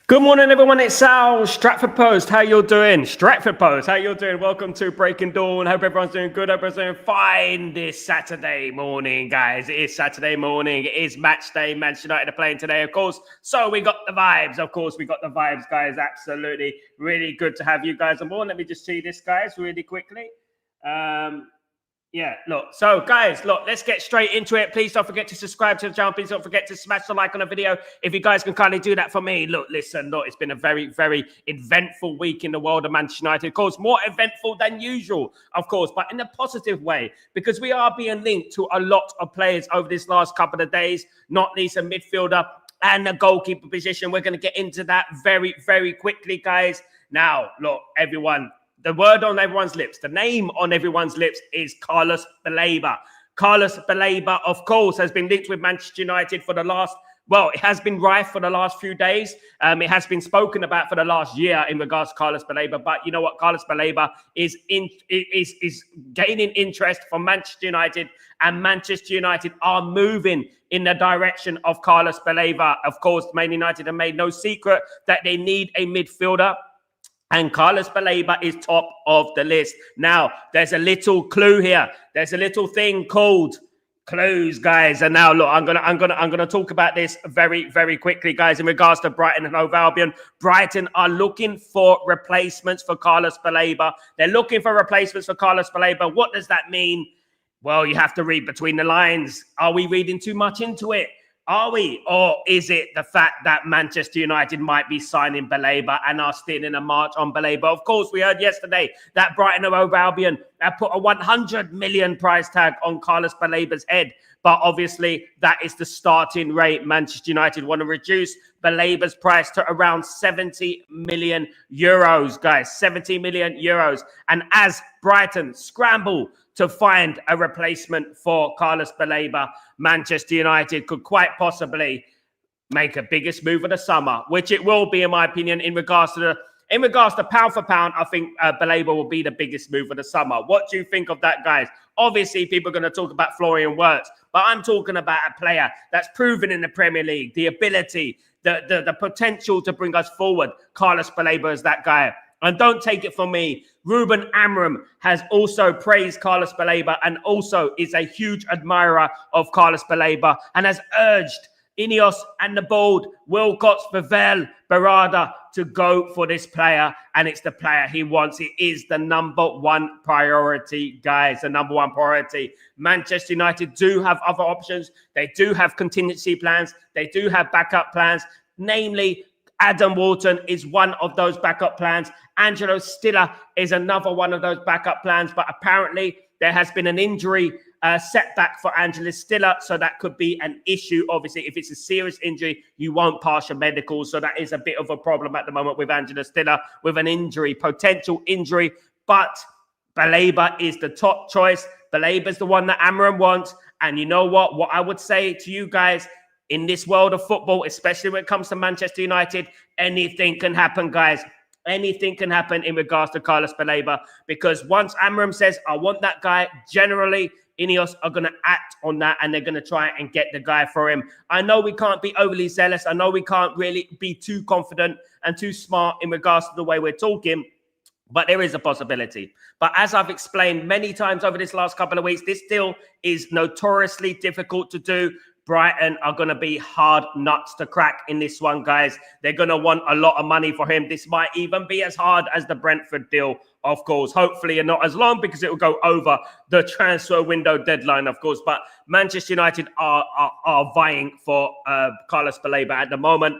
Good morning, everyone. It's Sal, Stretford Post. How you doing? Stretford Post, how you doing? Welcome to Breaking Dawn. Hope everyone's doing good. Hope everyone's doing fine this Saturday morning, guys. It is Saturday morning. It is match day. Manchester United are playing today, of course. So we got the vibes. Of course, we got the vibes, guys. Absolutely. Really good to have you guys on board. Let me just see this, guys, really quickly. Yeah, look. So, guys, look, let's get straight into it. Please don't forget to subscribe to the channel. Please don't forget to smash the like on the video. If you guys can kindly do that for me. Look, listen, look, it's been a very, very eventful week in the world of Manchester United. Of course, more eventful than usual, of course, but in a positive way, because we are being linked to a lot of players over this last couple of days, not least a midfielder and a goalkeeper position. We're going to get into that very, very quickly, guys. Now, look, everyone. The word on everyone's lips, the name on everyone's lips is Carlos Baleba. Carlos Baleba, of course, has been linked with Manchester United for the last, well, it has been rife for the last few days. It has been spoken about for the last year in regards to Carlos Baleba. But you know what? Carlos Baleba is gaining interest from Manchester United, and Manchester United are moving in the direction of Carlos Baleba. Of course, Man United have made no secret that they need a midfielder. And Carlos Baleba is top of the list. Now, there's a little clue here. There's a little thing called clues, guys. And now, look, I'm gonna talk about this very, very quickly, guys. In regards to Brighton and Hove Albion, Brighton are looking for replacements for Carlos Baleba. They're looking for replacements for Carlos Baleba. What does that mean? Well, you have to read between the lines. Are we reading too much into it? Are we? Or is it the fact that Manchester United might be signing Baleba and are still in a march on Baleba? Of course, we heard yesterday that Brighton and Hove Albion have put a 100 million price tag on Carlos Baleba's head. But obviously, that is the starting rate. Manchester United want to reduce Baleba's price to around 70 million euros, guys. 70 million euros. And as Brighton scramble to find a replacement for Carlos Baleba, Manchester United could quite possibly make a biggest move of the summer, which it will be, in my opinion, in regards to pound for pound. I think Baleba will be the biggest move of the summer. What do you think of that, guys? Obviously, people are going to talk about Florian Wirtz, but I'm talking about a player that's proven in the Premier League, the ability, the potential to bring us forward. Carlos Baleba is that guy. And don't take it from me, Ruben Amorim has also praised Carlos Baleba and also is a huge admirer of Carlos Baleba and has urged INEOS and the board, Wilcox, Vivel, Barada, to go for this player. And it's the player he wants. It is the number one priority, guys, the number one priority. Manchester United do have other options. They do have contingency plans. They do have backup plans, namely Adam Wharton is one of those backup plans. Angelo Stiller is another one of those backup plans. But apparently there has been an injury setback for Angelo Stiller. So that could be an issue. Obviously, if it's a serious injury, you won't pass your medicals. So that is a bit of a problem at the moment with Angelo Stiller with an injury, potential injury. But Baleba is the top choice. Baleba is the one that Amorim wants. And you know what? What I would say to you guys, in this world of football, especially when it comes to Manchester United, anything can happen, guys. Anything can happen in regards to Carlos Baleba, because once Amorim says, I want that guy, generally, INEOS are going to act on that and they're going to try and get the guy for him. I know we can't be overly zealous. I know we can't really be too confident and too smart in regards to the way we're talking, but there is a possibility. But as I've explained many times over this last couple of weeks, this deal is notoriously difficult to do. Brighton are going to be hard nuts to crack in this one, guys. They're going to want a lot of money for him. This might even be as hard as the Brentford deal, of course. Hopefully, and not as long, because it will go over the transfer window deadline, of course. But Manchester United are vying for Carlos Baleba at the moment.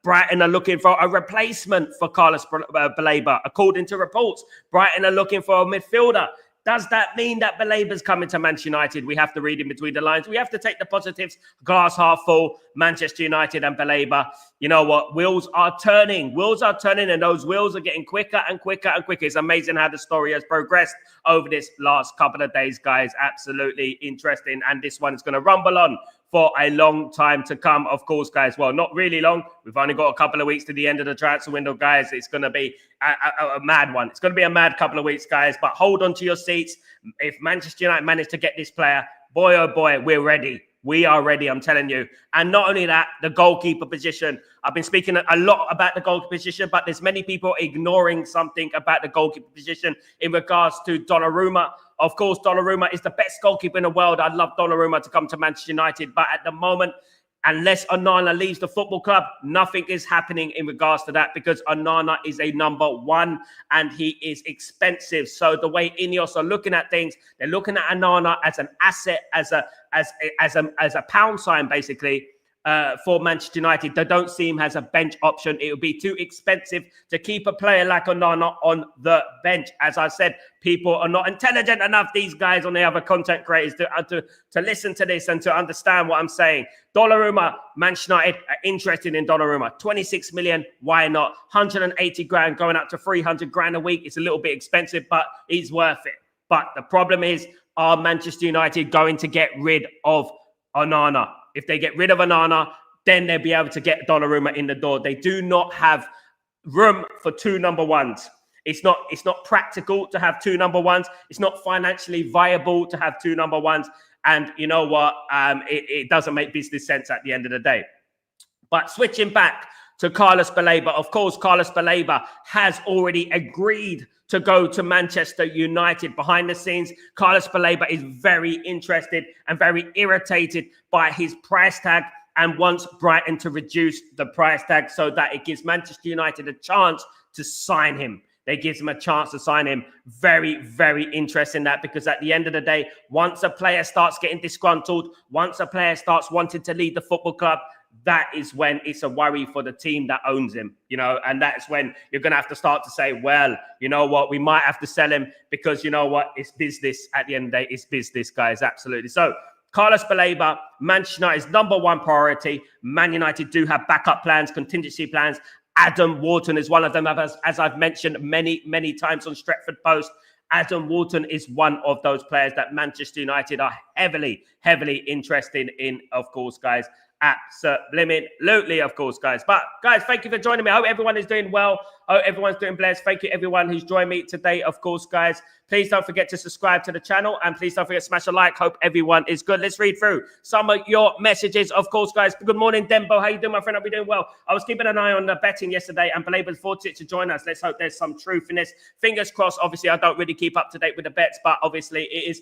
Brighton are looking for a replacement for Carlos Baleba. According to reports, Brighton are looking for a midfielder. Does that mean that Baleba's coming to Manchester United? We have to read in between the lines. We have to take the positives, glass half full, Manchester United and Baleba. You know what? Wheels are turning. Wheels are turning, and those wheels are getting quicker and quicker and quicker. It's amazing how the story has progressed over this last couple of days, guys. Absolutely interesting. And this one is going to rumble on for a long time to come, of course, guys. Well, not really long. We've only got a couple of weeks to the end of the transfer window, guys. It's going to be a mad one. It's going to be a mad couple of weeks, guys. But hold on to your seats. If Manchester United manage to get this player, boy, oh boy, we're ready. We are ready, I'm telling you. And not only that, the goalkeeper position. I've been speaking a lot about the goalkeeper position, but there's many people ignoring something about the goalkeeper position in regards to Donnarumma. Of course, Donnarumma is the best goalkeeper in the world. I'd love Donnarumma to come to Manchester United, but at the moment, unless Onana leaves the football club, nothing is happening in regards to that, because Onana is a number one and he is expensive. So the way INEOS are looking at things, they're looking at Onana as an asset, as a pound sign, basically. For Manchester United, they don't see him as a bench option. It would be too expensive to keep a player like Onana on the bench. As I said, people are not intelligent enough, these guys on the other content creators, to listen to this and to understand what I'm saying. Donnarumma, Manchester United are interested in Donnarumma. 26 million, why not? 180 grand going up to 300 grand a week. It's a little bit expensive, but it's worth it. But the problem is, are Manchester United going to get rid of Onana? If they get rid of Onana, then they'll be able to get Donnarumma in the door. They do not have room for two number ones. It's not practical to have two number ones. It's not financially viable to have two number ones. And you know what? It doesn't make business sense at the end of the day. But switching back to Carlos Baleba, of course, Carlos Baleba has already agreed to go to Manchester United. Behind the scenes, Carlos Baleba is very interested and very irritated by his price tag and wants Brighton to reduce the price tag so that it gives Manchester United a chance to sign him. They gives him a chance to sign him. Very, very interesting that, because at the end of the day, once a player starts getting disgruntled, once a player starts wanting to leave the football club, that is when it's a worry for the team that owns him, and that's when you're going to have to start to say, well, you know what, we might have to sell him, because you know what, it's business. At the end of the day, it's business, guys. Absolutely. So Carlos Baleba, Manchester United's number one priority. Man United do have backup plans, contingency plans. Adam Wharton is one of them, as I've mentioned many, many times on Stretford Post. Adam Wharton is one of those players that Manchester United are heavily, heavily interested in, of course, guys. Absolutely, of course, guys. But guys, thank you for joining me. I hope everyone is doing well. I hope everyone's doing blessed. Thank you everyone who's joined me today, of course, guys. Please don't forget to subscribe to the channel, and please don't forget to smash a like. Hope everyone is good. Let's read through some of your messages, of course, guys. Good morning, Dembo. How you doing, my friend? I'll be doing well. I was keeping an eye on the betting yesterday, and Baleba forced it to join us. Let's hope there's some truth in this. Fingers crossed. Obviously, I don't really keep up to date with the bets, but obviously it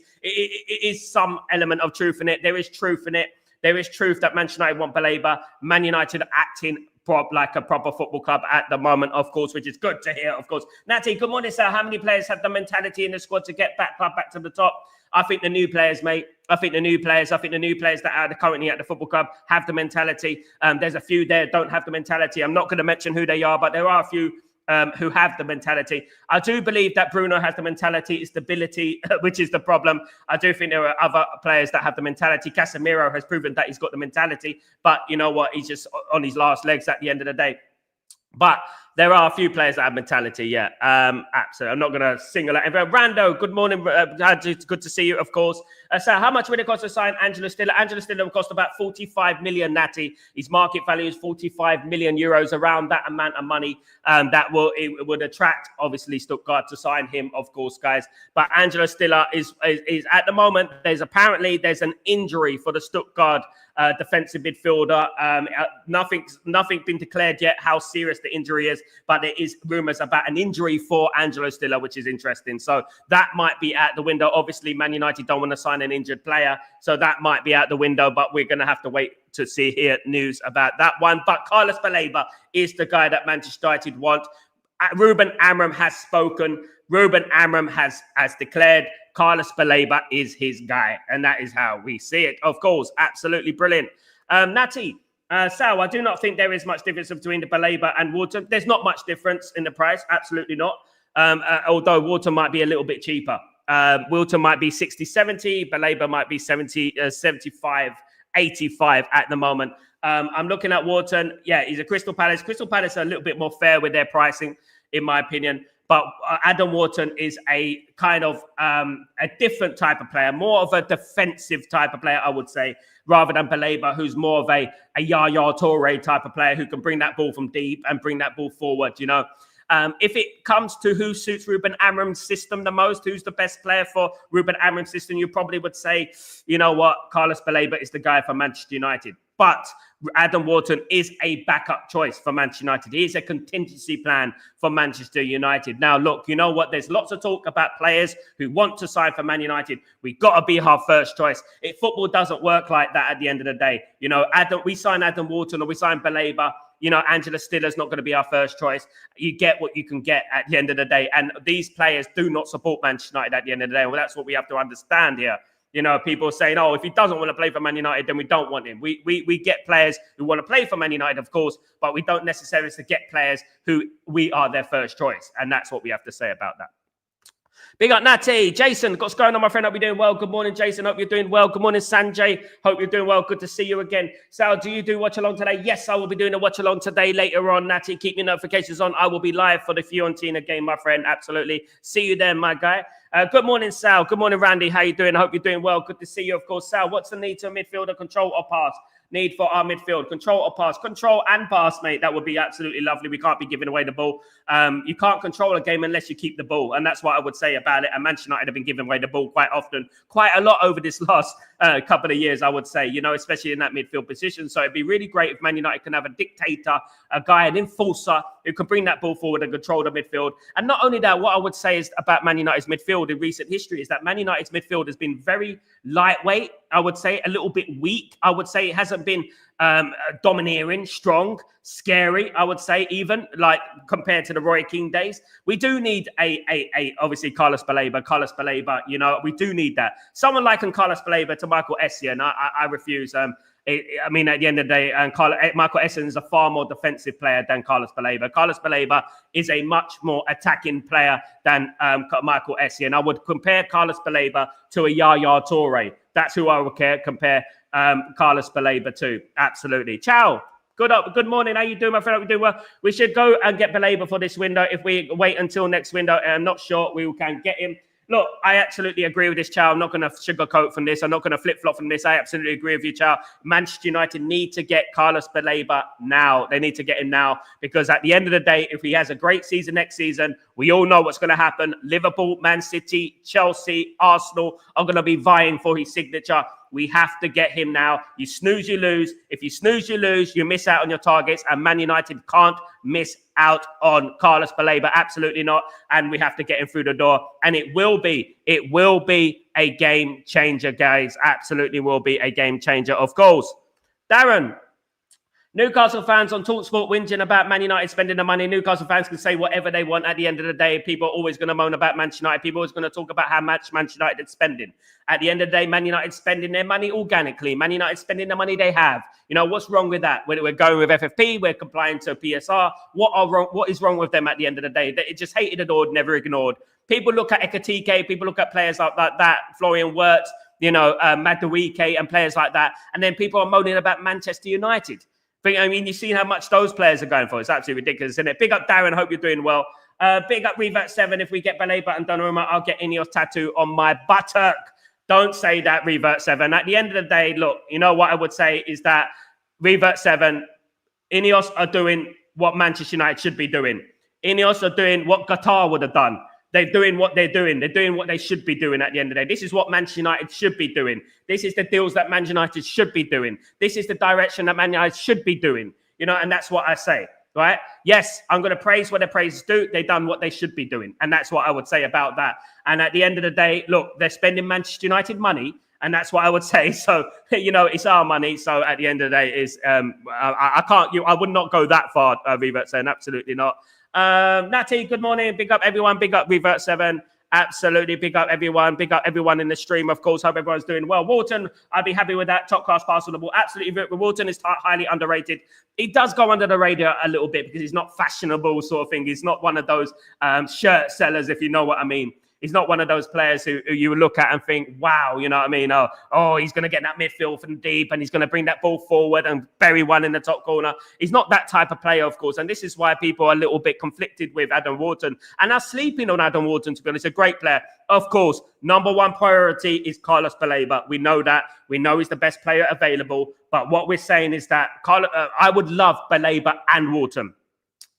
is some element of truth in it. There is truth in it. There is truth that Manchester United want Baleba. Man United are acting like a proper football club at the moment, of course, which is good to hear, of course. Natty, good morning, sir. How many players have the mentality in the squad to get back to the top? I think the new players, mate. I think the new players that are currently at the football club have the mentality. There's a few there don't have the mentality. I'm not going to mention who they are, but there are a few who have the mentality. I do believe that Bruno has the mentality, stability, which is the problem. I do think there are other players that have the mentality. Casemiro has proven that he's got the mentality, but you know what? He's just on his last legs at the end of the day. But there are a few players that have mentality, yeah. Absolutely. I'm not going to single out everyone. Rando, good morning. It's good to see you, of course. So how much would it cost to sign Angelo Stiller? Angelo Stiller will cost about 45 million, Natty. His market value is 45 million euros, around that amount of money. It would attract, obviously, Stuttgart to sign him, of course, guys. But Angelo Stiller is at the moment, there's an injury for the Stuttgart defensive midfielder. Nothing's been declared yet how serious the injury is, but there is rumours about an injury for Angelo Stiller, which is interesting. So that might be out the window. Obviously, Man United don't want to sign an injured player, so that might be out the window, but we're going to have to wait to hear news about that one. But Carlos Baleba is the guy that Manchester United want. Ruben Amorim has spoken. Ruben Amorim has declared Carlos Baleba is his guy, and that is how we see it. Of course, absolutely brilliant. Natty, Sal, I do not think there is much difference between the Baleba and Wharton. There's not much difference in the price, absolutely not. Although Wharton might be a little bit cheaper. Wharton might be 60-70, Baleba might be 75-85 at the moment. I'm looking at Wharton. Yeah, he's a Crystal Palace. Crystal Palace are a little bit more fair with their pricing, in my opinion. But Adam Wharton is a kind of a different type of player, more of a defensive type of player, I would say, rather than Baleba, who's more of a Yaya Toure type of player who can bring that ball from deep and bring that ball forward, you know. If it comes to who suits Ruben Amorim's system the most, who's the best player for Ruben Amorim's system, you probably would say, you know what, Carlos Baleba is the guy for Manchester United. But Adam Wharton is a backup choice for Manchester United. He is a contingency plan for Manchester United. Now, look, you know what? There's lots of talk about players who want to sign for Man United. We've got to be our first choice. Football doesn't work like that at the end of the day. You know, we sign Adam Wharton or we sign Baleba. You know, Angela Stiller's not going to be our first choice. You get what you can get at the end of the day. And these players do not support Manchester United at the end of the day. Well, that's what we have to understand here. You know, people saying, oh, if he doesn't want to play for Man United, then we don't want him. We get players who want to play for Man United, of course, but we don't necessarily get players who we are their first choice. And that's what we have to say about that. Big up, Natty. Jason, what's going on, my friend? Hope you're doing well. Good morning, Jason. Hope you're doing well. Good morning, Sanjay. Hope you're doing well. Good to see you again. Sal, do you do watch along today? Yes, I will be doing a watch along today later on, Natty. Keep your notifications on. I will be live for the Fiorentina game, my friend. Absolutely. See you there, my guy. Good morning, Sal. Good morning, Randy. How you doing? I hope you're doing well. Good to see you, of course. Sal, what's the need to a midfielder, control or pass? Need for our midfield, control or pass? Control and pass, mate. That would be absolutely lovely. We can't be giving away the ball. You can't control a game unless you keep the ball. And that's what I would say about it. And Manchester United have been giving away the ball quite often, quite a lot over this last couple of years, I would say, you know, especially in that midfield position. So it'd be really great if Man United can have a dictator, a guy, an enforcer who can bring that ball forward and control the midfield. And not only that, what I would say is about Man United's midfield in recent history is that Man United's midfield has been very lightweight. I would say a little bit weak. I would say it hasn't been domineering, strong, scary. I would say even like compared to the Roy Keane days. We do need a obviously Carlos Baleba. You know, we do need that. Someone like Carlos Baleba to Michael Essien. I refuse. I mean, at the end of the day, Michael Essien is a far more defensive player than Carlos Baleba. Carlos Baleba is a much more attacking player than Michael Essien. I would compare Carlos Baleba to a Yaya Toure. That's who I would compare Carlos Baleba to. Absolutely. Ciao. Good morning. How you doing, my friend? Hope you're doing well. We should go and get Baleba for this window. If we wait until next window, I'm not sure we can get him. Look, I absolutely agree with this, Chow. I'm not going to sugarcoat from this. I'm not going to flip-flop from this. I absolutely agree with you, Chow. Manchester United need to get Carlos Baleba now. They need to get him now because at the end of the day, if he has a great season next season, we all know what's going to happen. Liverpool, Man City, Chelsea, Arsenal are going to be vying for his signature. We have to get him now. You snooze, you lose. If you snooze, you lose. You miss out on your targets. And Man United can't miss out on Carlos Baleba. Absolutely not. And we have to get him through the door. And it will be a game changer, guys. Absolutely will be a game changer, of course. Darren. Newcastle fans on TalkSport whinging about Man United spending the money. Newcastle fans can say whatever they want at the end of the day. People are always going to moan about Manchester United. People are always going to talk about how much Manchester United is spending. At the end of the day, Man United spending their money organically. Man United spending the money they have. You know, what's wrong with that? We're going with FFP. We're complying to PSR. What is wrong with them at the end of the day? It just hated, adored, never ignored. People look at Ekatike. People look at players like that. Florian Wirtz, you know, Madueke and players like that. And then people are moaning about Manchester United. I mean, you've seen how much those players are going for. It's absolutely ridiculous, isn't it? Big up, Darren. Hope you're doing well. Big up, Revert 7. If we get Baleba and Donnarumma, I'll get INEOS tattoo on my buttock. Don't say that, Revert 7. At the end of the day, look, you know what I would say is that Revert 7, INEOS are doing what Manchester United should be doing. INEOS are doing what Qatar would have done. They're doing what they're doing. They're doing what they should be doing at the end of the day. This is what Manchester United should be doing. This is the deals that Manchester United should be doing. This is the direction that Man United should be doing. You know, and that's what I say, right? Yes, I'm going to praise what their praises do. They've done what they should be doing. And that's what I would say about that. And at the end of the day, look, they're spending Manchester United money. And that's what I would say. So, you know, it's our money. So at the end of the day, I would not go that far, Revert saying, absolutely not. Natty, good morning. Big up everyone. Big up Revert 7. Absolutely. Big up everyone. Big up everyone in the stream. Of course, hope everyone's doing well. Wharton, I'd be happy with that. Top class pass on the ball. Absolutely. Wharton is highly underrated. He does go under the radar a little bit because he's not fashionable sort of thing. He's not one of those shirt sellers, if you know what I mean. He's not one of those players who you look at and think, wow, you know what I mean? Oh, he's going to get that midfield from deep and he's going to bring that ball forward and bury one in the top corner. He's not that type of player, of course. And this is why people are a little bit conflicted with Adam Wharton and are sleeping on Adam Wharton, to be honest. He's a great player. Of course, number one priority is Carlos Baleba. We know that. We know he's the best player available. But what we're saying is that I would love Baleba and Wharton.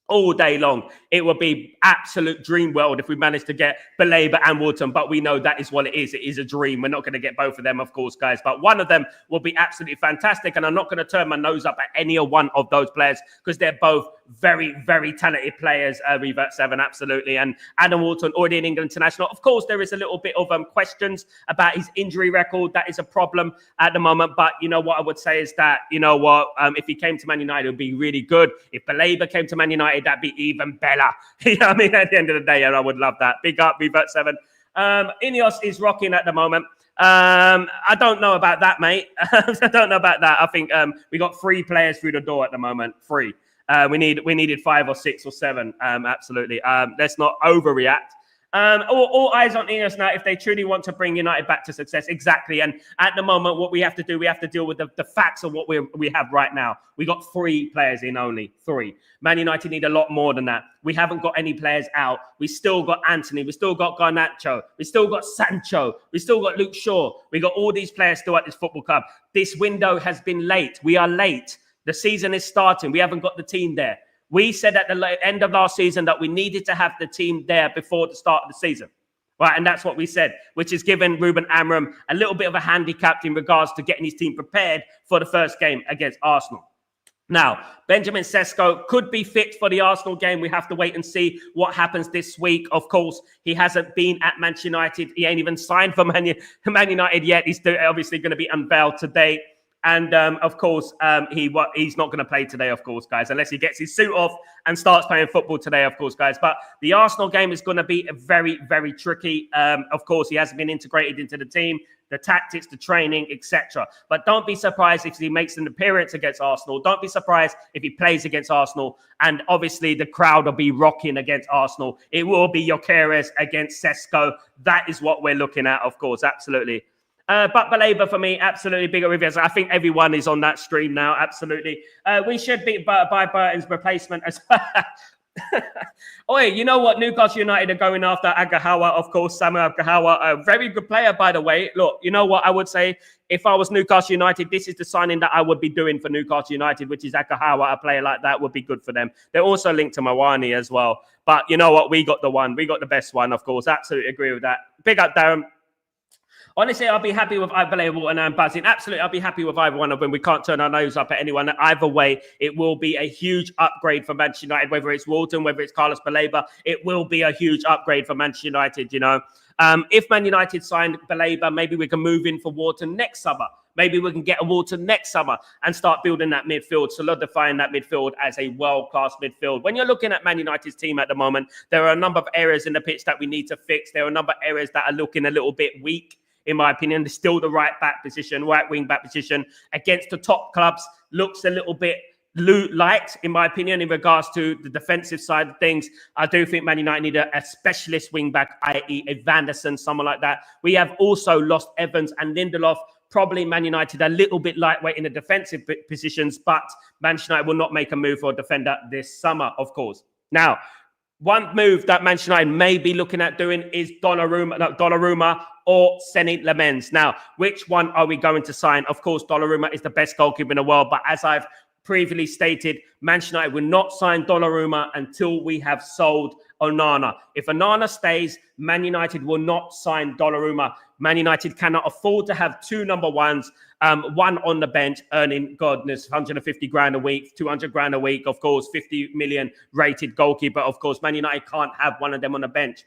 all day long. It would be absolute dream world if we managed to get Baleba and Wharton, but we know that is what it is. It is a dream. We're not going to get both of them, of course, guys, but one of them will be absolutely fantastic, and I'm not going to turn my nose up at any one of those players because they're both very, very talented players. Revert 7, absolutely, and Adam Wharton, already an England international. Of course, there is a little bit of questions about his injury record. That is a problem at the moment, but you know what I would say is that, you know what, if he came to Man United, it would be really good. If Baleba came to Man United, that'd be even better. You know what I mean? At the end of the day, and I would love that. Big up, Revert 7. INEOS is rocking at the moment. I don't know about that, mate. I don't know about that. I think we got 3 players through the door at the moment. 3. We needed 5 or 6 or 7. Absolutely. Let's not overreact. All eyes on INEOS now if they truly want to bring United back to success. Exactly. And at the moment, what we have to do, we have to deal with the facts of what we have right now. We got 3 players in, only 3. Man United need a lot more than that. We haven't got any players out. We still got Anthony. We still got Garnacho. We still got Sancho. We still got Luke Shaw. We got all these players still at this football club. This window has been late. We are late. The season is starting. We haven't got the team there. We said at the end of last season that we needed to have the team there before the start of the season. Right, and that's what we said, which is giving Ruben Amorim a little bit of a handicap in regards to getting his team prepared for the first game against Arsenal. Now, Benjamin Sesko could be fit for the Arsenal game. We have to wait and see what happens this week. Of course, he hasn't been at Manchester United. He ain't even signed for Man United yet. He's obviously going to be unveiled today. And, of course, he's not going to play today, of course, guys, unless he gets his suit off and starts playing football today, of course, guys. But the Arsenal game is going to be very, very tricky. Of course, he hasn't been integrated into the team, the tactics, the training, etc. But don't be surprised if he makes an appearance against Arsenal. Don't be surprised if he plays against Arsenal. And obviously, the crowd will be rocking against Arsenal. It will be Gyökeres against Sesko. That is what we're looking at, of course, absolutely. But Baleba for me, absolutely bigger reviews. I think everyone is on that stream now, absolutely. We should be by Burton's replacement as well. Oh, you know what? Newcastle United are going after Agahawa, of course. Samuel Agahawa, a very good player, by the way. Look, you know what I would say? If I was Newcastle United, this is the signing that I would be doing for Newcastle United, which is Agahawa. A player like that would be good for them. They're also linked to Mawani as well. But you know what? We got the one. We got the best one, of course. Absolutely agree with that. Big up, Darren. Honestly, I'll be happy with either Baleba and Buzzing. Absolutely, I'll be happy with either one of them. We can't turn our nose up at anyone. Either way, it will be a huge upgrade for Manchester United, whether it's Walton, whether it's Carlos Baleba. It will be a huge upgrade for Manchester United, you know. If Man United signed Baleba, maybe we can move in for Walton next summer. Maybe we can get a Walton next summer and start building that midfield, solidifying that midfield as a world-class midfield. When you're looking at Man United's team at the moment, there are a number of areas in the pitch that we need to fix. There are a number of areas that are looking a little bit weak. In my opinion, there's still the right wing back position against the top clubs. Looks a little bit light, in my opinion, in regards to the defensive side of things. I do think Man United need a specialist wing back, i.e. a Vanderson, someone like that. We have also lost Evans and Lindelof. Probably Man United a little bit lightweight in the defensive positions, but Manchester United will not make a move for a defender this summer, of course. Now, one move that Manchester United may be looking at doing is Donnarumma or Senny Lamens. Now, which one are we going to sign? Of course, Donnarumma is the best goalkeeper in the world, but as I've previously stated, Manchester United will not sign Donnarumma until we have sold Onana. If Onana stays, Man United will not sign Donnarumma. Man United cannot afford to have 2 number ones, one on the bench earning, goodness, 150 grand a week, 200 grand a week, of course, 50 million rated goalkeeper. Of course, Man United can't have one of them on the bench.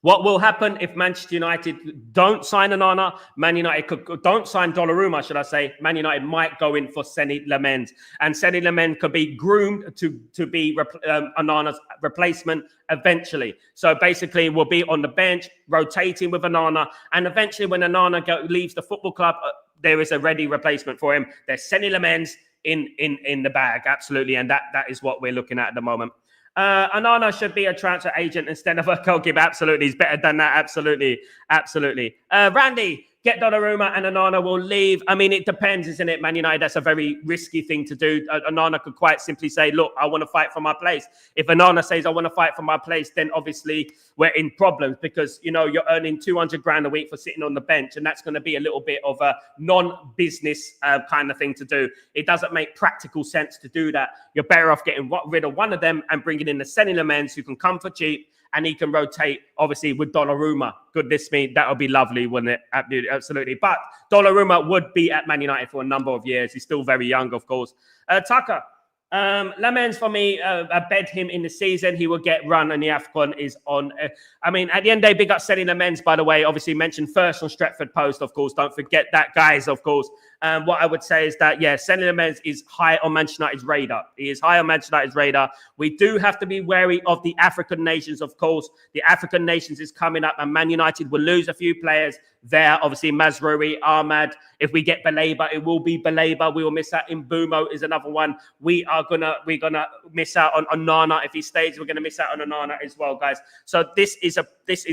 What will happen if Manchester United don't sign Onana? Man United don't sign Donnarumma, should I say? Man United might go in for Senny Lamens. And Senny Lamens could be groomed to be Onana's replacement eventually. So basically, we'll be on the bench, rotating with Onana. And eventually, when Onana leaves the football club, there is a ready replacement for him. There's Senny Lamens in the bag, absolutely. And that is what we're looking at the moment. Onana should be a transfer agent instead of a goalkeeper. Absolutely. He's better than that. Absolutely. Absolutely. Randy, get Donnarumma and Onana will leave. I mean, it depends, isn't it, Man United? That's a very risky thing to do. Onana could quite simply say, look, I want to fight for my place. If Onana says, I want to fight for my place, then obviously we're in problems because, you know, you're earning 200 grand a week for sitting on the bench. And that's going to be a little bit of a non-business kind of thing to do. It doesn't make practical sense to do that. You're better off getting rid of one of them and bringing in the Senny Lamens who can come for cheap. And he can rotate, obviously, with Donnarumma. Goodness me, that would be lovely, wouldn't it? Absolutely. But Donnarumma would be at Man United for a number of years. He's still very young, of course. Tucker, Lamens for me, I bet him in the season. He will get run and the AFCON is on. I mean, at the end of the day, big up Senny Lamens, by the way. Obviously mentioned first on Stretford Post, of course. Don't forget that, guys, of course. What I would say is that, yeah, Senny Lamens is high on Manchester United's radar. He is high on Manchester United's radar. We do have to be wary of the African nations, of course. The African nations is coming up and Man United will lose a few players there. Obviously, Mazraoui, Ahmad. If we get Baleba, it will be Baleba. We will miss out. Mbumo is another one. We're gonna miss out on Nana. If he stays, we're gonna miss out on Nana as well, guys. So this is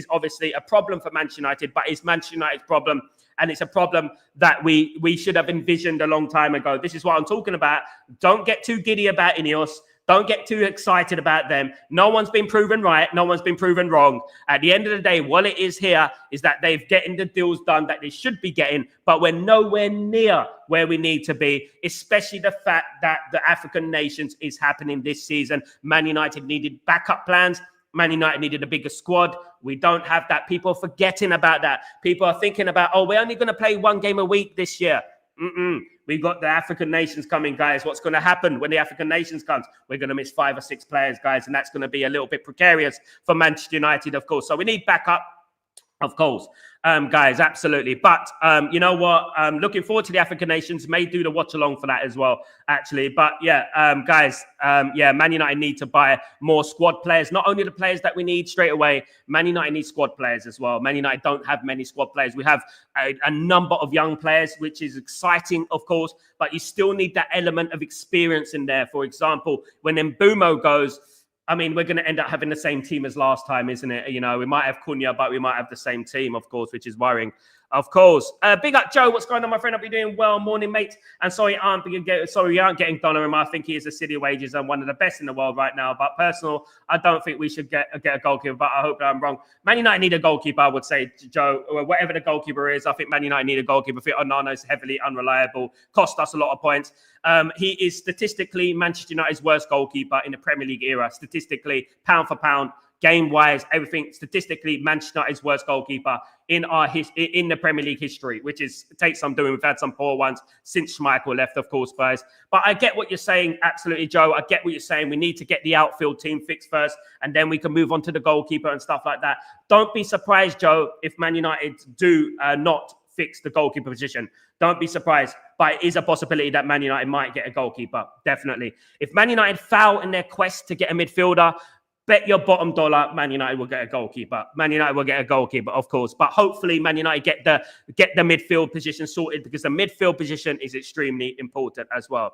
obviously a problem for Manchester United, but it's Manchester United's problem. And it's a problem that we should have envisioned a long time ago. This is what I'm talking about. Don't get too giddy about INEOS. Don't get too excited about them. No one's been proven right. No one's been proven wrong. At the end of the day, what it is here is that they've getting the deals done that they should be getting, but we're nowhere near where we need to be, especially the fact that the African nations is happening this season. Man United needed backup plans. Man United needed a bigger squad. We don't have that. People are forgetting about that. People are thinking about, oh, we're only going to play one game a week this year. We've got the African nations coming, guys. What's going to happen when the African nations comes? We're going to miss 5 or 6 players, guys, and that's going to be a little bit precarious for Manchester United, of course. So we need backup, of course, guys, absolutely. But you know what? Looking forward to the African nations. May do the watch along for that as well, actually. But yeah, guys, yeah, Man United need to buy more squad players. Not only the players that we need straight away, Man United needs squad players as well. Man United don't have many squad players. We have a number of young players, which is exciting, of course, but you still need that element of experience in there. For example, when Mbumo goes, I mean, we're going to end up having the same team as last time, isn't it? You know, we might have Cunha, but we might have the same team, of course, which is worrying. Of course. Big up, Joe. What's going on, my friend? I'll be doing well. Morning, mate. And sorry, you aren't getting Donnarumma. I think he is a city of wages and one of the best in the world right now. But personal, I don't think we should get a goalkeeper, but I hope that I'm wrong. Man United need a goalkeeper, I would say, Joe. Or whatever the goalkeeper is, I think Man United need a goalkeeper. I think Onana is heavily unreliable. Cost us a lot of points. He is statistically Manchester United's worst goalkeeper in the Premier League era. Statistically, pound for pound. Game-wise, everything statistically, Manchester United's worst goalkeeper in the Premier League history, which takes some doing. We've had some poor ones since Schmeichel left, of course, guys. But I get what you're saying, absolutely, Joe. I get what you're saying. We need to get the outfield team fixed first, and then we can move on to the goalkeeper and stuff like that. Don't be surprised, Joe, if Man United do not fix the goalkeeper position. Don't be surprised, but it is a possibility that Man United might get a goalkeeper, definitely. If Man United foul in their quest to get a midfielder, bet your bottom dollar Man United will get a goalkeeper. Man United will get a goalkeeper, of course. But hopefully Man United get the midfield position sorted, because the midfield position is extremely important as well.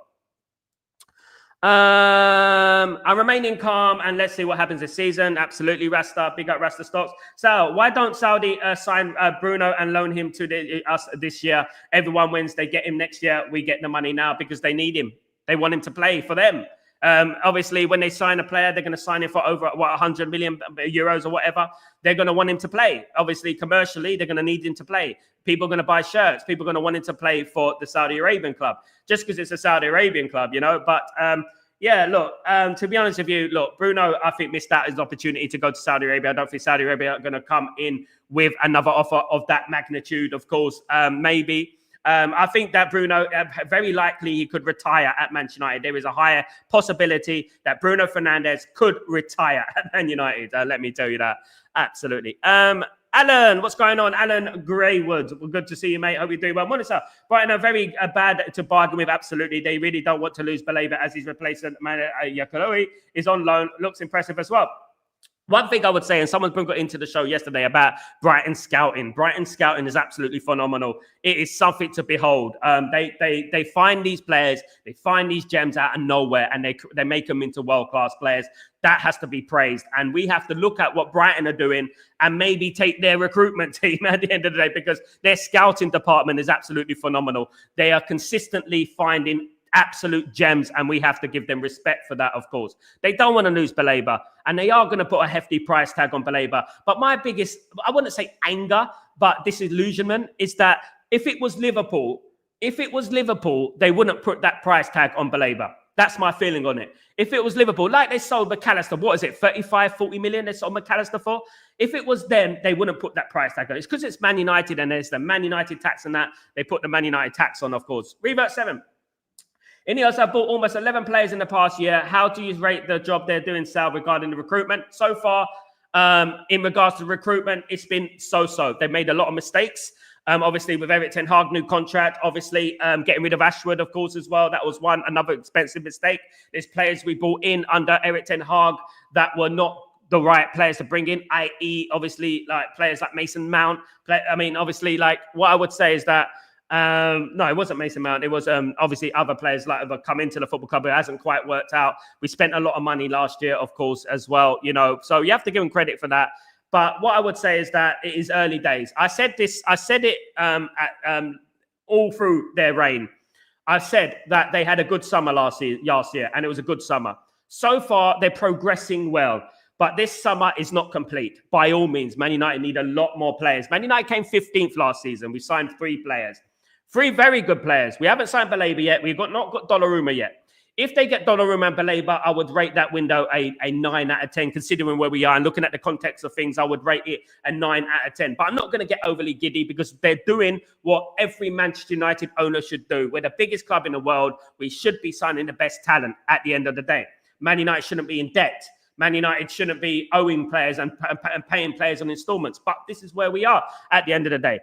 I'm remaining calm and let's see what happens this season. Absolutely, Rasta. Big up Rasta Stocks. So why don't Saudi sign Bruno and loan him to us this year? Everyone wins. They get him next year. We get the money now because they need him. They want him to play for them. Obviously, when they sign a player, they're going to sign him for over 100 million euros or whatever. They're going to want him to play. Obviously, commercially, they're going to need him to play. People are going to buy shirts. People are going to want him to play for the Saudi Arabian club, just because it's a Saudi Arabian club, you know. But yeah, look, to be honest with you, look, Bruno, I think missed out his opportunity to go to Saudi Arabia. I don't think Saudi Arabia are going to come in with another offer of that magnitude. Of course, maybe. I think that Bruno, very likely he could retire at Manchester United. There is a higher possibility that Bruno Fernandes could retire at Man United. Let me tell you that. Absolutely. Alan, what's going on? Alan Greywood. Well, good to see you, mate. Hope you're doing well. Monitor, Brighton are very bad to bargain with. Absolutely. They really don't want to lose Baleba as his replacement. Yakaloui is on loan. Looks impressive as well. One thing I would say, and someone got into the show yesterday about Brighton scouting. Brighton scouting is absolutely phenomenal. It is something to behold. They find these players, they find these gems out of nowhere, and they make them into world-class players. That has to be praised. And we have to look at what Brighton are doing and maybe take their recruitment team at the end of the day, because their scouting department is absolutely phenomenal. They are consistently finding absolute gems, and we have to give them respect for that, of course. They don't want to lose Baleba, and they are going to put a hefty price tag on Baleba. But my biggest, I wouldn't say anger, but disillusionment is that if it was Liverpool, they wouldn't put that price tag on Baleba. That's my feeling on it. If it was Liverpool, like they sold McAllister, what is it, 35, 40 million they sold McAllister for? If it was them, they wouldn't put that price tag on. It's because it's Man United, and there's the Man United tax and that. They put the Man United tax on, of course. Revert 7. INEOS have bought almost 11 players in the past year. How do you rate the job they're doing, Sal, regarding the recruitment? So far, in regards to recruitment, it's been so-so. They've made a lot of mistakes. Obviously, with Erik ten Hag, new contract. Obviously, getting rid of Ashwood, of course, as well. That was another expensive mistake. There's players we brought in under Erik ten Hag that were not the right players to bring in, i.e., obviously, like players like Mason Mount. Obviously, like what I would say is that no, it wasn't Mason Mount. It was obviously other players like have come into the football club. It hasn't quite worked out. We spent a lot of money last year, of course, as well. So you have to give them credit for that. But what I would say is that it is early days. I said it all through their reign. I said that they had a good summer last year, and it was a good summer. So far, they're progressing well. But this summer is not complete. By all means, Man United need a lot more players. Man United came 15th last season. We signed 3 players. 3 very good players. We haven't signed Baleba yet. We've not got Donnarumma yet. If they get Donnarumma and Baleba, I would rate that window a 9 out of 10, considering where we are and looking at the context of things. I would rate it a 9 out of 10. But I'm not going to get overly giddy, because they're doing what every Manchester United owner should do. We're the biggest club in the world. We should be signing the best talent at the end of the day. Man United shouldn't be in debt. Man United shouldn't be owing players and paying players on installments. But this is where we are at the end of the day.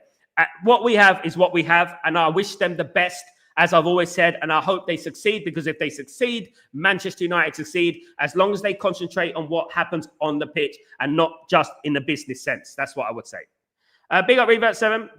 What we have is what we have, and I wish them the best, as I've always said, and I hope they succeed, because if they succeed, Manchester United succeed, as long as they concentrate on what happens on the pitch and not just in the business sense. That's what I would say. Big up Revert 7.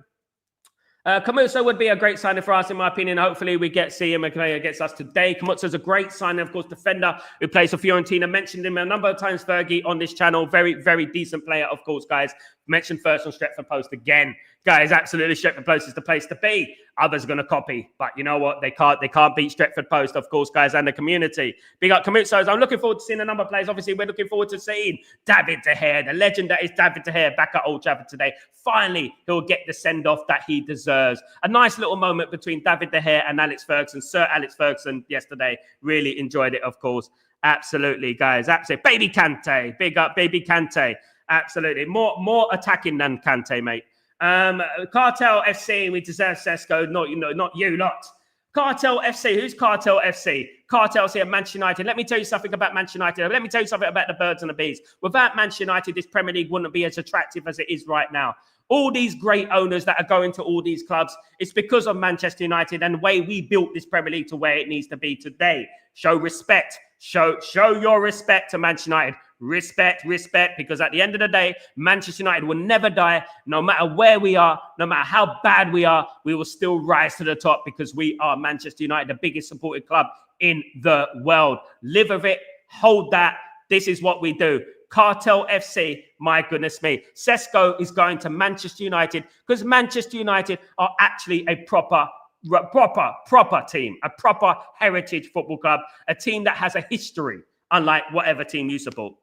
Camuso would be a great signing for us, in my opinion. Hopefully, we see him against us today. Camuso's a great signing, of course, defender who plays for Fiorentina. Mentioned him a number of times, Fergie, on this channel. Very, very decent player, of course, guys. Mentioned first on Stretford Post again. Guys, absolutely, Stretford Post is the place to be. Others are going to copy, but you know what? They can't beat Stretford Post, of course, guys, and the community. Big up Camuso. I'm looking forward to seeing a number of players. Obviously, we're looking forward to seeing David De Gea, the legend that is David De Gea, back at Old Trafford today. Finally, he'll get the send-off that he deserves. A nice little moment between David De Gea and Alex Ferguson. Sir Alex Ferguson yesterday. Really enjoyed it, of course. Absolutely, guys. Absolutely. Baby Kante. Big up, baby Kante. Absolutely. More attacking than Kante, mate. Cartel FC, we deserve Sesko, not you lot. Cartel FC, who's Cartel FC? Cartel's here at Manchester United. Let me tell you something about Manchester United. Let me tell you something about the birds and the bees. Without Manchester United, this Premier League wouldn't be as attractive as it is right now. All these great owners that are going to all these clubs, it's because of Manchester United and the way we built this Premier League to where it needs to be today. Show respect. Show your respect to Manchester United. Respect, because at the end of the day, Manchester United will never die. No matter where we are, no matter how bad we are, we will still rise to the top, because we are Manchester United, the biggest supported club in the world. Live with it. Hold that. This is what we do. Cartel FC, my goodness me. Sesko is going to Manchester United because Manchester United are actually a proper team, a proper heritage football club, a team that has a history, unlike whatever team you support.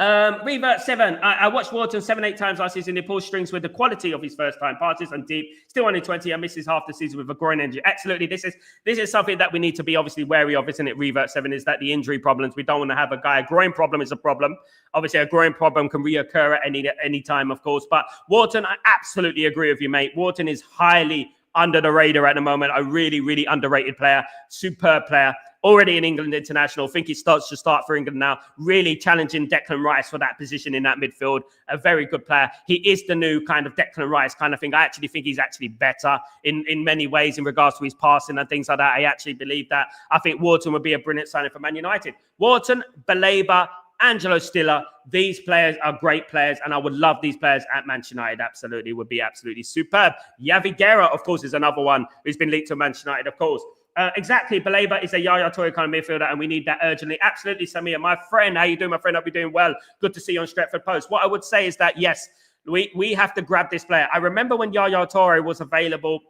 Revert 7. I watched Wharton 7-8 times last season. He pulls strings with the quality of his first time passes and deep. Still only 20 and misses half the season with a groin injury. Absolutely, this is something that we need to be obviously wary of, isn't it? Revert 7 is that the injury problems. We don't want to have a groin problem is a problem. Obviously, a groin problem can reoccur at any time, of course. But Wharton, I absolutely agree with you, mate. Wharton is highly under the radar at the moment. A really, really underrated player. Superb player. Already in England international. Think he starts to start for England now. Really challenging Declan Rice for that position in that midfield. A very good player. He is the new kind of Declan Rice kind of thing. I actually think he's actually better in many ways in regards to his passing and things like that. I actually believe that. I think Wharton would be a brilliant signing for Man United. Wharton, Baleba, Angelo Stiller. These players are great players, and I would love these players at Manchester United. Absolutely, would be absolutely superb. Yavi Guerra, of course, is another one who's been linked to Manchester United, of course. Exactly, Baleba is a Yaya Toure kind of midfielder, and we need that urgently. Absolutely, Samir, my friend. How you doing, my friend? Hope you're doing well. Good to see you on Stretford Post. What I would say is that, yes, we have to grab this player. I remember when Yaya Toure was available,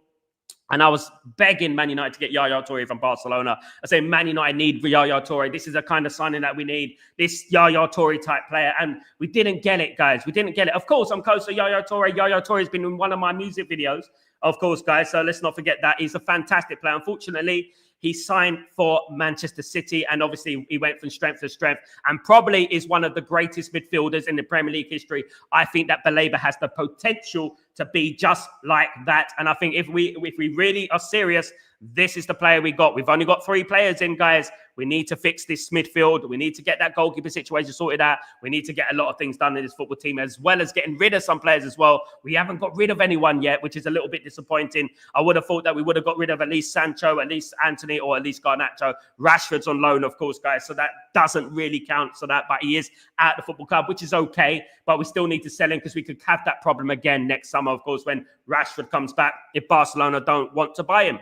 and I was begging Man United to get Yaya Toure from Barcelona. I say, Man United need Yaya Toure. This is the kind of signing that we need, this Yaya Toure type player. And we didn't get it, guys. We didn't get it. Of course, I'm close to Yaya Toure. Yaya Toure has been in one of my music videos, of course, guys. So let's not forget that. He's a fantastic player. Unfortunately, he signed for Manchester City, and obviously he went from strength to strength, and probably is one of the greatest midfielders in the Premier League history. I think that Baleba has the potential to be just like that. And I think if we really are serious, this is the player we got. We've only got 3 players in, guys. We need to fix this midfield. We need to get that goalkeeper situation sorted out. We need to get a lot of things done in this football team, as well as getting rid of some players as well. We haven't got rid of anyone yet, which is a little bit disappointing. I would have thought that we would have got rid of at least Sancho, at least Anthony, or at least Garnacho. Rashford's on loan, of course, guys. So that doesn't really count. So that, but he is at the football club, which is okay. But we still need to sell him, because we could have that problem again next summer, of course, when Rashford comes back, if Barcelona don't want to buy him.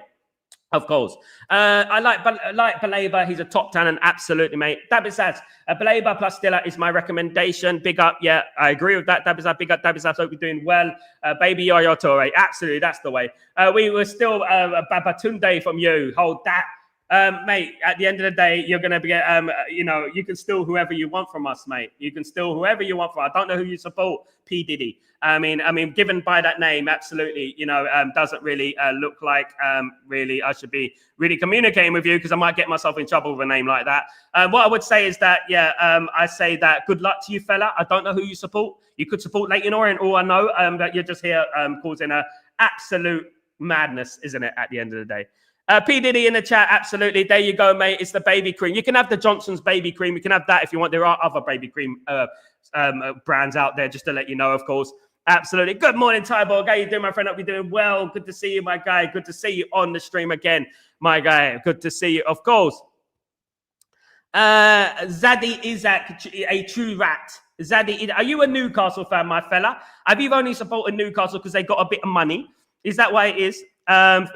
Of course. I like Baleba. He's a top talent. Absolutely, mate. Dabizaz. Baleba plus Stiller is my recommendation. Big up. Yeah, I agree with that. Dabizaz. Big up, Dabizaz. Hope you're doing well. Baby Yaya Toure. Absolutely. That's the way. We were still Babatunde from you. Hold that. Mate, at the end of the day, you're going to get, you can steal whoever you want from us, mate. You can steal whoever you want from us. I don't know who you support, P. Diddy. I mean, given by that name, absolutely, doesn't really look like really I should be really communicating with you, because I might get myself in trouble with a name like that. What I would say is that, I say that good luck to you, fella. I don't know who you support. You could support Leyton Orient, all I know, that you're just here causing a absolute madness, isn't it, at the end of the day? P. Diddy in the chat, absolutely. There you go, mate. It's the baby cream. You can have the Johnson's baby cream. You can have that if you want. There are other baby cream brands out there, just to let you know, of course. Absolutely. Good morning, Tyborg. How you doing, my friend? Hope you're doing well. Good to see you, my guy. Good to see you on the stream again, my guy. Good to see you, of course. Zaddy Isaac, a true rat. Zaddy, are you a Newcastle fan, my fella? Have you only supported Newcastle because they got a bit of money? Is that why it is?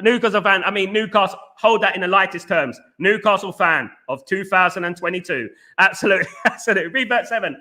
Newcastle fan, Newcastle, hold that in the lightest terms. Newcastle fan of 2022. Absolutely, absolutely. Revert 7.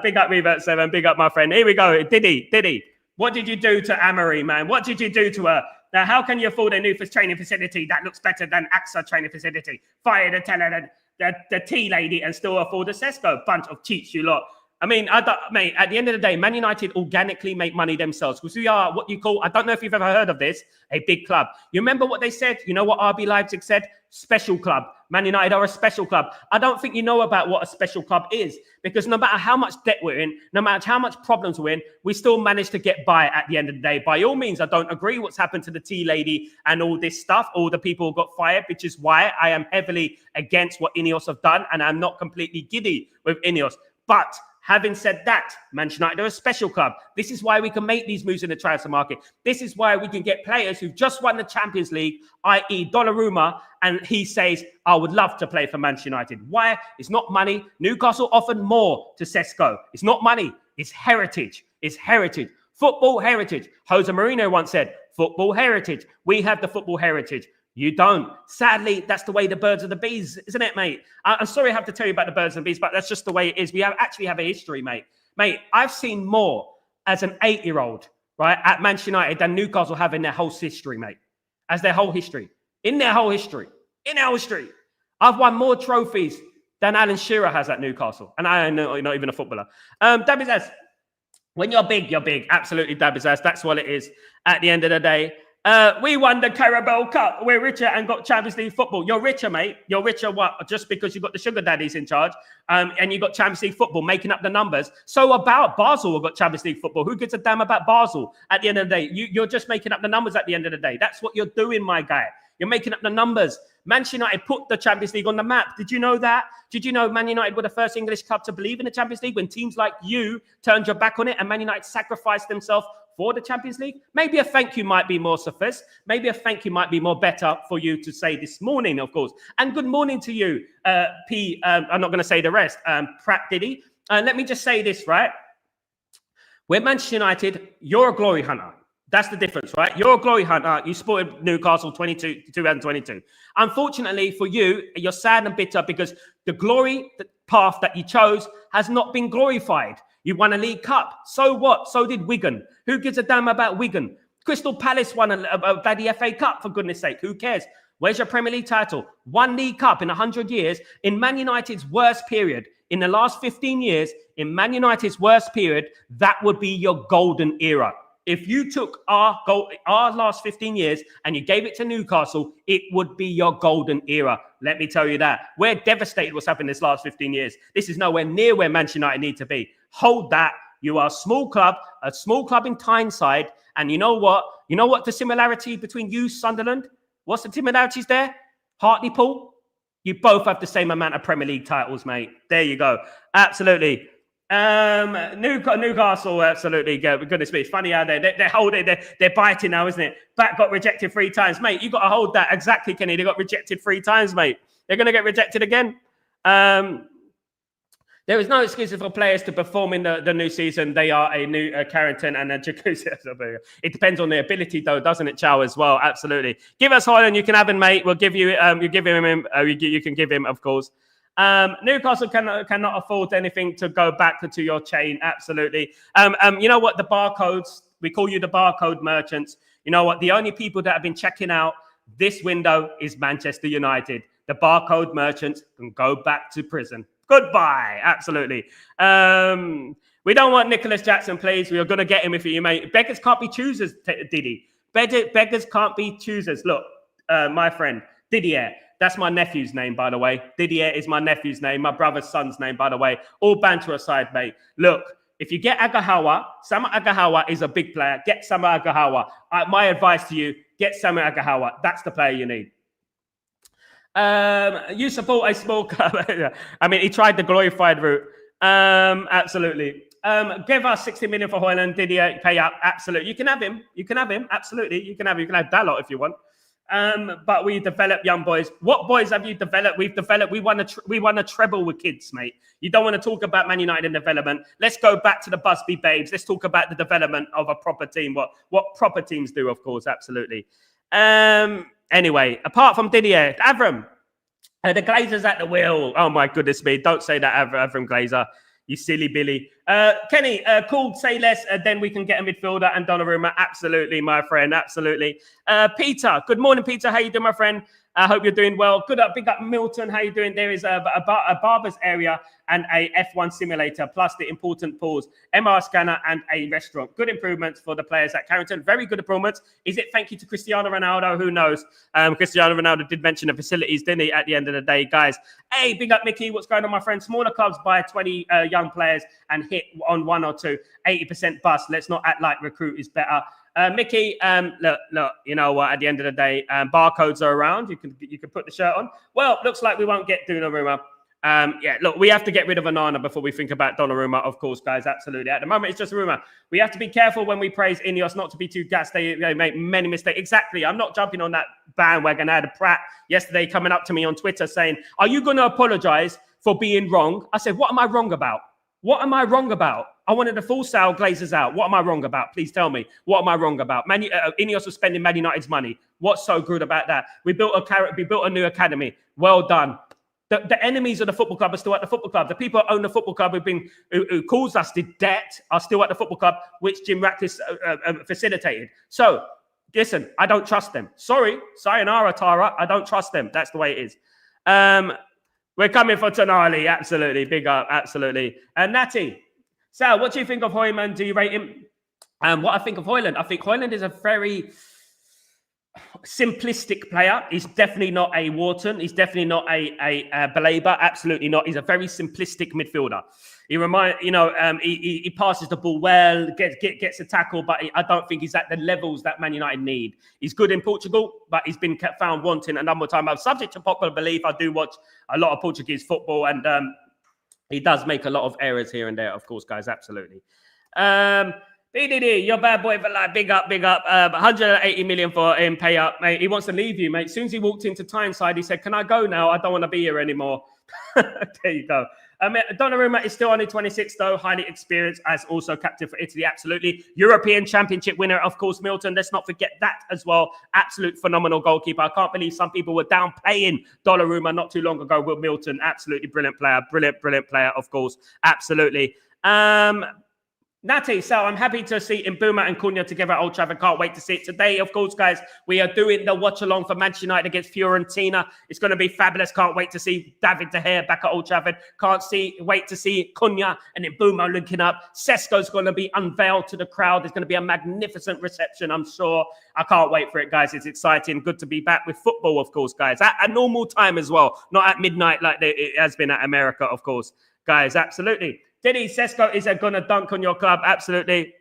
Big up, Revert 7. Big up, my friend. Here we go. Diddy. What did you do to Amory, man? What did you do to her? Now, how can you afford a new training facility that looks better than AXA training facility? Fire the teller, the tea lady, and still afford a Cesco? Bunch of cheats, you lot. Mate, at the end of the day, Man United organically make money themselves, because we are what you call, I don't know if you've ever heard of this, a big club. You remember what they said? You know what RB Leipzig said? Special club. Man United are a special club. I don't think you know about what a special club is, because no matter how much debt we're in, no matter how much problems we're in, we still manage to get by at the end of the day. By all means, I don't agree what's happened to the tea lady and all this stuff, all the people who got fired, which is why I am heavily against what INEOS have done, and I'm not completely giddy with INEOS. But having said that, Manchester United are a special club. This is why we can make these moves in the transfer market. This is why we can get players who've just won the Champions League, i.e. Donnarumma, and he says, I would love to play for Manchester United. Why? It's not money. Newcastle offered more to Cesco. It's not money. It's heritage. It's heritage. Football heritage. Jose Mourinho once said, football heritage. We have the football heritage. You don't. Sadly, that's the way the birds and the bees, isn't it, mate? I'm sorry I have to tell you about the birds and bees, but that's just the way it is. We actually have a history, mate. Mate, I've seen more as an 8-year-old, right, at Manchester United than Newcastle have in their whole history, mate. As their whole history. In their whole history. In our history. I've won more trophies than Alan Shearer has at Newcastle. And I know you're not even a footballer. Dabizaz, when you're big, you're big. Absolutely, Dabizaz. That's what it is at the end of the day. We won the Carabao Cup. We're richer and got Champions League football. You're richer, mate. You're richer what? Just because you've got the sugar daddies in charge and you've got Champions League football making up the numbers. So about Basel have got Champions League football. Who gives a damn about Basel at the end of the day? You're just making up the numbers at the end of the day. That's what you're doing, my guy. You're making up the numbers. Manchester United put the Champions League on the map. Did you know that? Did you know Man United were the first English club to believe in the Champions League when teams like you turned your back on it and Man United sacrificed themselves for the Champions League? Maybe a thank you might be more suffice. Maybe a thank you might be more better for you to say this morning, of course. And good morning to you, I'm not going to say the rest. Pratt Diddy. let me just say this, right? We're Manchester United. You're a glory hunter. That's the difference, right? You're a glory hunter. You supported Newcastle 2022. Unfortunately for you, you're sad and bitter because the glory path that you chose has not been glorified. You won a League Cup. So what? So did Wigan. Who gives a damn about Wigan? Crystal Palace won a bloody FA Cup, for goodness sake. Who cares? Where's your Premier League title? One League Cup in 100 years. In Man United's worst period, in the last 15 years, in Man United's worst period, that would be your golden era. If you took our last 15 years and you gave it to Newcastle, it would be your golden era. Let me tell you that. We're devastated what's happened this last 15 years. This is nowhere near where Manchester United need to be. Hold that. You are a small club in Tyneside. And you know what? You know what the similarity between you, Sunderland? What's the similarities there? Hartlepool? You both have the same amount of Premier League titles, mate. There you go. Absolutely. Newcastle, absolutely. Goodness me, it's funny how they're holding, they're biting now, isn't it? Back got rejected 3 times, mate. You got to hold that exactly, Kenny. They got rejected 3 times, mate. They're going to get rejected again. There is no excuses for players to perform in the new season. They are a new Carrington and a Jacuzzi. It depends on their ability, though, doesn't it, Chow, as well? Absolutely. Give us Hoyland. You can have him, mate. We'll give you. You give him. You can give him, of course. Newcastle cannot afford anything to go back to your chain. Absolutely. You know what? The barcodes. We call you the barcode merchants. You know what? The only people that have been checking out this window is Manchester United. The barcode merchants can go back to prison. Goodbye. Absolutely. We don't want Nicholas Jackson, please. We are going to get him if you mate. Beggars can't be choosers, Diddy. Beggars can't be choosers. Look, my friend, Didier. That's my nephew's name, by the way. Didier is my nephew's name, my brother's son's name, by the way. All banter aside, mate. Look, if you get Agahawa, Sama Agahawa is a big player. Get Sama Agahawa. My advice to you, get Sama Agahawa. That's the player you need. You support a small club. I mean, he tried the glorified route. Absolutely. Give us 60 million for Hoyland. Didier, pay up. Absolutely. You can have him. You can have him. Absolutely. You can have Dalot if you want. But we develop young boys. What boys have you developed? We've developed. We won a treble with kids, mate. You don't want to talk about Man United and development. Let's go back to the Busby Babes. Let's talk about the development of a proper team. What proper teams do, of course. Absolutely. Anyway, apart from Didier, Avram, the Glazer's at the wheel. Oh my goodness me! Don't say that, Avram Glazer. You silly Billy. Kenny, cool, say less, then we can get a midfielder and Donnarumma. Absolutely, my friend, absolutely. Peter, good morning, Peter. How you doing, my friend? I hope you're doing well. Good up, big up, Milton. How you doing? There is a barber's area and a F1 simulator, plus the important pools, MR scanner, and a restaurant. Good improvements for the players at Carrington. Very good improvements. Is it thank you to Cristiano Ronaldo? Who knows? Cristiano Ronaldo did mention the facilities, didn't he, at the end of the day, guys? Hey, big up, Mickey. What's going on, my friend? Smaller clubs buy 20 young players and hit on 1 or 2. 80% bust. Let's not act like recruit is better. Mickey, look, you know what? At the end of the day, barcodes are around. You can put the shirt on. Well, looks like we won't get Donnarumma. Yeah, look, we have to get rid of Onana before we think about Donnarumma, of course, guys. Absolutely. At the moment, it's just a rumor. We have to be careful when we praise INEOS, not to be too gassed. They make many mistakes. Exactly. I'm not jumping on that bandwagon. I had a Pratt yesterday coming up to me on Twitter saying, "Are you going to apologize for being wrong?" I said, "What am I wrong about? What am I wrong about? I wanted the full Sal Glazers out. What am I wrong about? Please tell me. What am I wrong about? INEOS was spending Man United's money. What's so good about that? We built a new academy. Well done. The enemies of the football club are still at the football club. The people who own the football club who caused us the debt are still at the football club, which Jim Ratcliffe facilitated. So, listen, I don't trust them. Sorry, sayonara, Tara. I don't trust them. That's the way it is. We're coming for Tonali. Absolutely. Big up. Absolutely. And Natty. Sal, what do you think of Hoyman? Do you rate him? What I think of Hoyland? I think Hoyland is a very simplistic player. He's definitely not a Wharton. He's definitely not a Baleba. Absolutely not. He's a very simplistic midfielder. He passes the ball well, gets a tackle, but I don't think he's at the levels that Man United need. He's good in Portugal, but he's been found wanting a number of times. I'm subject to popular belief. I do watch a lot of Portuguese football, and he does make a lot of errors here and there, of course, guys. Absolutely. BDD, your bad boy for life. Big up. 180 million for him, pay up, mate. He wants to leave you, mate. As soon as he walked into Tyneside, he said, "Can I go now? I don't want to be here anymore." There you go. Donnarumma is still only 26, though. Highly experienced, as also captain for Italy. Absolutely. European Championship winner, of course, Milton. Let's not forget that as well. Absolute phenomenal goalkeeper. I can't believe some people were downplaying Donnarumma not too long ago with Milton. Absolutely brilliant player. Brilliant player, of course. Absolutely. Natty, so I'm happy to see Mbuma and Cunha together at Old Trafford. Can't wait to see it today. Of course, guys, we are doing the watch-along for Manchester United against Fiorentina. It's going to be fabulous. Can't wait to see David De Gea back at Old Trafford. Wait to see Cunha and Mbuma linking up. Sesko's going to be unveiled to the crowd. There's going to be a magnificent reception, I'm sure. I can't wait for it, guys. It's exciting. Good to be back with football, of course, guys. At a normal time as well. Not at midnight like it has been at America, of course. Guys, absolutely. Diddy, Sesko is going to dunk on your club. Absolutely.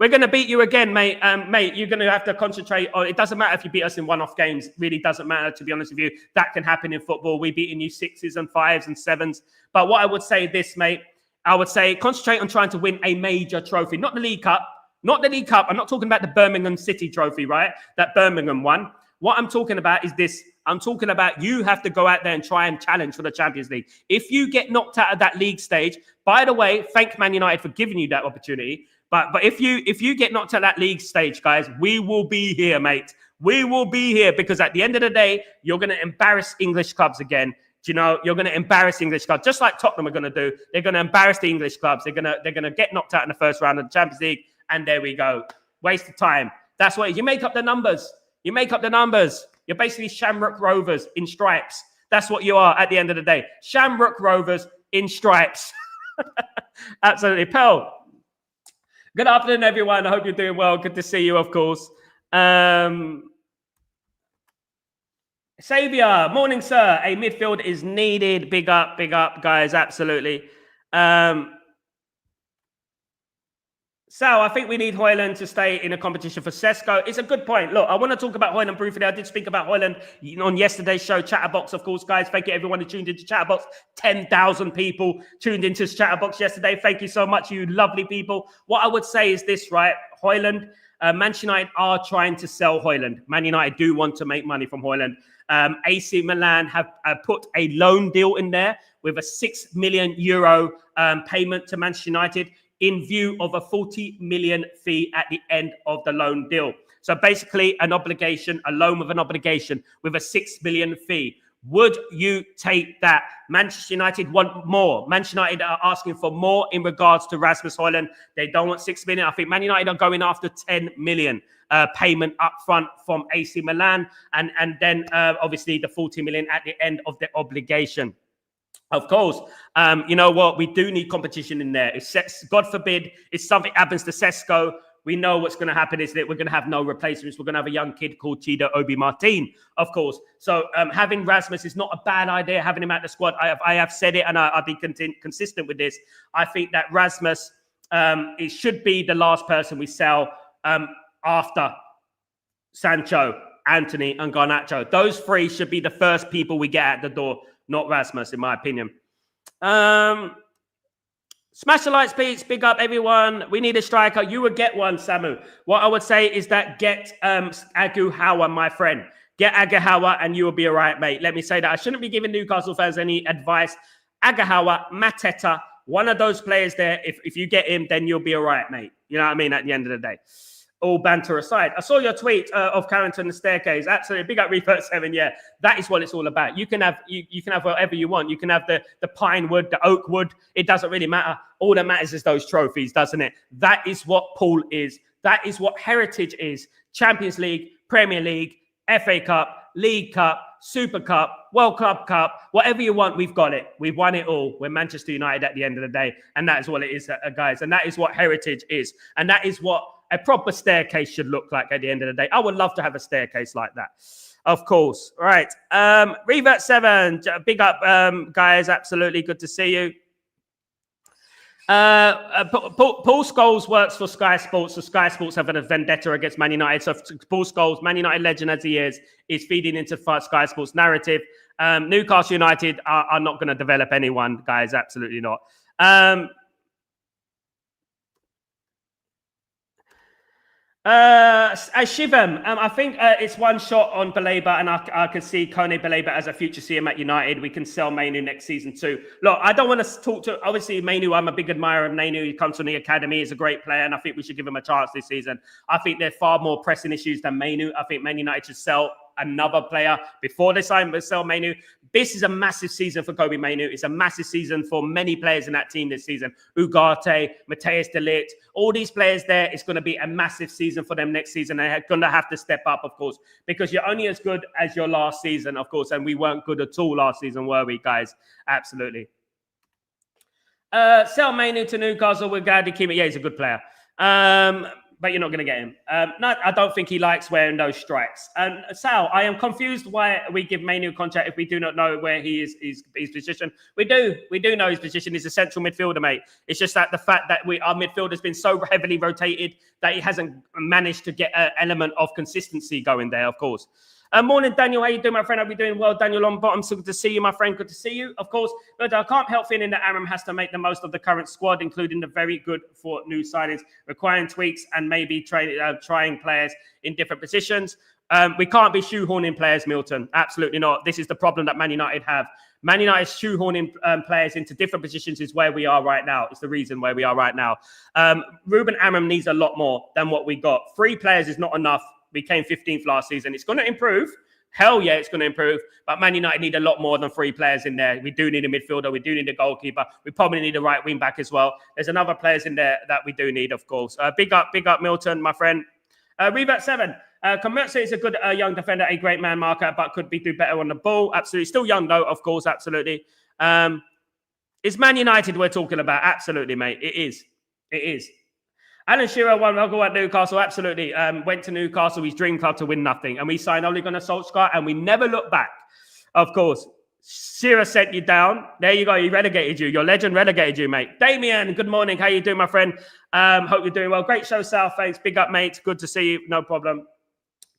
We're going to beat you again, mate. Mate, you're going to have to concentrate on it. Doesn't matter if you beat us in one-off games. Really doesn't matter, to be honest with you. That can happen in football. We're beating you 6s and 5s and 7s. But what I would say this, mate, I would say concentrate on trying to win a major trophy. Not the League Cup. Not the League Cup. I'm not talking about the Birmingham City trophy, right? That Birmingham one. What I'm talking about is this. I'm talking about you have to go out there and try and challenge for the Champions League. If you get knocked out of that league stage, by the way, thank Man United for giving you that opportunity. But if you get knocked out of that league stage, guys, we will be here, mate. We will be here because at the end of the day, you're going to embarrass English clubs again. Do you know, you're going to embarrass English clubs, just like Tottenham are going to do. They're going to embarrass the English clubs. They're going to get knocked out in the first round of the Champions League. And there we go. Waste of time. That's what you make up the numbers. You make up the numbers. You're basically Shamrock Rovers in stripes. That's what you are at the end of the day. Shamrock Rovers in stripes. Absolutely. Pearl, good afternoon, everyone. I hope you're doing well. Good to see you, of course. Saviour, morning, sir. A midfield is needed. Big up, guys. Absolutely. Sal, I think we need Højlund to stay in a competition for Sesko. It's a good point. Look, I want to talk about Højlund briefly. I did speak about Højlund on yesterday's show, Chatterbox, of course, guys. Thank you, everyone who tuned into Chatterbox. 10,000 people tuned into Chatterbox yesterday. Thank you so much, you lovely people. What I would say is this, right? Højlund, Manchester United are trying to sell Højlund. Man United do want to make money from Højlund. AC Milan have put a loan deal in there with a €6 million payment to Manchester United, in view of a 40 million fee at the end of the loan deal. So basically an obligation, a loan with an obligation with a 6 million fee. Would you take that? Manchester United want more. Manchester United are asking for more in regards to Rasmus Højlund. They don't want 6 million. I think Man United are going after 10 million payment up front from AC Milan. And then obviously the 40 million at the end of the obligation. Of course, you know what? We do need competition in there. God forbid, if something happens to Sesko, we know what's going to happen is that we're going to have no replacements. We're going to have a young kid called Chido Obi Martin, of course. So having Rasmus is not a bad idea, having him at the squad. I have said it, and I'll be consistent with this. I think that Rasmus, it should be the last person we sell after Sancho, Anthony, and Garnacho. Those three should be the first people we get at the door. Not Rasmus, in my opinion. Smash the likes, please. Big up, everyone. We need a striker. You would get one, Samu. What I would say is that get Agu Hawa, my friend. Get Agu Hawa and you will be all right, mate. Let me say that. I shouldn't be giving Newcastle fans any advice. Agu Hawa, Mateta, one of those players there. If you get him, then you'll be all right, mate. You know what I mean? At the end of the day. All banter aside, I saw your tweet of Carrington the staircase. Absolutely, big up Revert 7. Yeah, that is what it's all about. You can have you can have whatever you want. You can have the pine wood, the oak wood. It doesn't really matter. All that matters is those trophies, doesn't it? That is what pool is. That is what heritage is. Champions League, Premier League, FA Cup, League Cup, Super Cup, World Club Cup, whatever you want, we've got it. We've won it all. We're Manchester United at the end of the day, and that is what it is, guys. And that is what heritage is, and that is what a proper staircase should look like at the end of the day. I would love to have a staircase like that. Of course. All right. Revert 7. Big up, guys. Absolutely good to see you. Paul Scholes works for Sky Sports. So Sky Sports have a vendetta against Man United. So Paul Scholes, Man United legend as he is feeding into Sky Sports narrative. Newcastle United are not going to develop anyone, guys. Absolutely not. Shivam, I think it's one shot on Baleba, and I can see Kone Baleba as a future CM at United. We can sell Mainu next season too. Look, I don't want to talk to, obviously, Mainu, I'm a big admirer of Mainu. He comes from the academy, he's a great player, and I think we should give him a chance this season. I think there are far more pressing issues than Mainu. I think Man United should sell another player before they sell Mainu. This is a massive season for Kobe Mainu. It's a massive season for many players in that team this season. Ugarte, Mateus de Ligt, all these players there. It's going to be a massive season for them next season. They're going to have to step up, of course, because you're only as good as your last season, of course. And we weren't good at all last season, were we, guys? Absolutely. Sell Mainu to Newcastle. We're glad to keep it. Yeah, he's a good player. But you're not going to get him. No, I don't think he likes wearing those stripes. And Sal, I am confused why we give Mainu a contract if we do not know where he is his position. We do know his position. He's a central midfielder, mate. It's just that the fact that our midfield has been so heavily rotated that he hasn't managed to get an element of consistency going there, of course. Morning, Daniel. How you doing, my friend? I'll be doing well. Daniel on bottom. So good to see you, my friend. Good to see you. Of course, but I can't help feeling that Aram has to make the most of the current squad, including the very good for new signings, requiring tweaks and maybe trying players in different positions. We can't be shoehorning players, Milton. Absolutely not. This is the problem that Man United have. Man United shoehorning players into different positions is where we are right now. It's the reason where we are right now. Ruben Aram needs a lot more than what we got. 3 players is not enough. We came 15th last season. It's going to improve. Hell yeah, it's going to improve. But Man United need a lot more than 3 players in there. We do need a midfielder. We do need a goalkeeper. We probably need a right wing back as well. There's another players in there that we do need, of course. Big up, Milton, my friend. Revert7. Komertse is a good young defender, a great man marker, but could do better on the ball. Absolutely. Still young, though, of course. Absolutely. It's Man United we're talking about. Absolutely, mate. It is. It is. Alan Shearer won. I'll go at Newcastle. Absolutely. Went to Newcastle, his dream club, to win nothing. And we signed Ole Gunnar Solskjaer, and we never looked back. Of course. Shearer sent you down. There you go. He relegated you. Your legend relegated you, mate. Damien, good morning. How you doing, my friend? Hope you're doing well. Great show, Sal. Thanks. Big up, mate. Good to see you. No problem.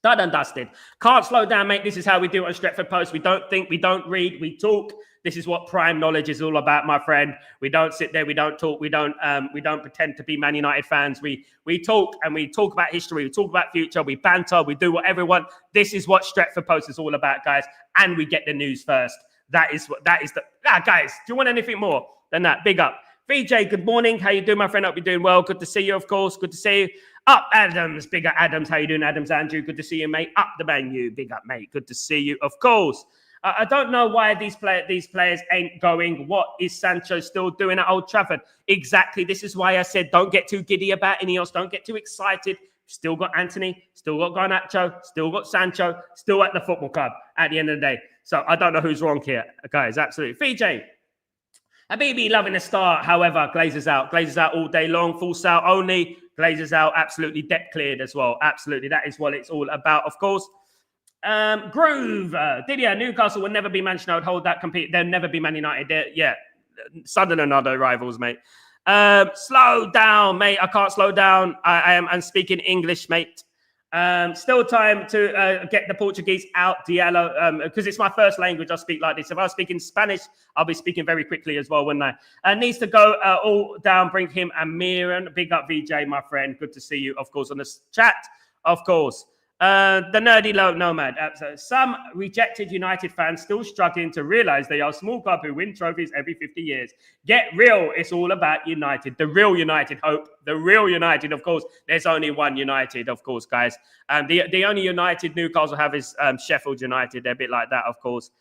Done and dusted. Can't slow down, mate. This is how we do it on Stretford Post. We don't think, we don't read, we talk. This is what prime knowledge is all about, my friend. We don't sit there, we don't talk, we don't pretend to be Man United fans. We talk, and we talk about history, we talk about future, we banter, we do whatever we want. This is what Stretford Post is all about, guys. And we get the news first. Guys, do you want anything more than that? Big up. VJ, good morning. How you doing, my friend? Hope you're doing well. Good to see you, of course. Good to see you. Up, Adams. Bigger Adams. How you doing, Adams? Andrew, good to see you, mate. Up the menu. Big up, mate. Good to see you, of course. I don't know why these players ain't going. What is Sancho still doing at Old Trafford? Exactly. This is why I said don't get too giddy about INEOS. Don't get too excited. Still got Anthony. Still got Garnacho. Still got Sancho. Still at the football club at the end of the day. So I don't know who's wrong here, guys. Absolutely. VJ. Habibi loving the start. However, Glazers out. Glazers out all day long. Full sale only. Glazers out. Absolutely debt cleared as well. Absolutely. That is what it's all about, of course. Groove. Didier, Newcastle will never be Manchester United. Hold that compete. They'll never be Man United. Yeah. Sunderland are their rivals, mate. Slow down, mate. I can't slow down. I'm speaking English, mate. Still time to get the Portuguese out, Diallo, because it's my first language. I speak like this. If I was speaking Spanish, I'll be speaking very quickly as well, wouldn't I? Needs to go all down. Bring him and Miran. Big up, VJ, my friend. Good to see you, of course, on the chat, of course. The nerdy low nomad. Some rejected United fans still struggling to realize they are a small club who win trophies every 50 years. Get real. It's all about United. The real United, Hope. The real United, of course. There's only one United, of course, guys. The only United Newcastle have is Sheffield United. They're a bit like that, of course.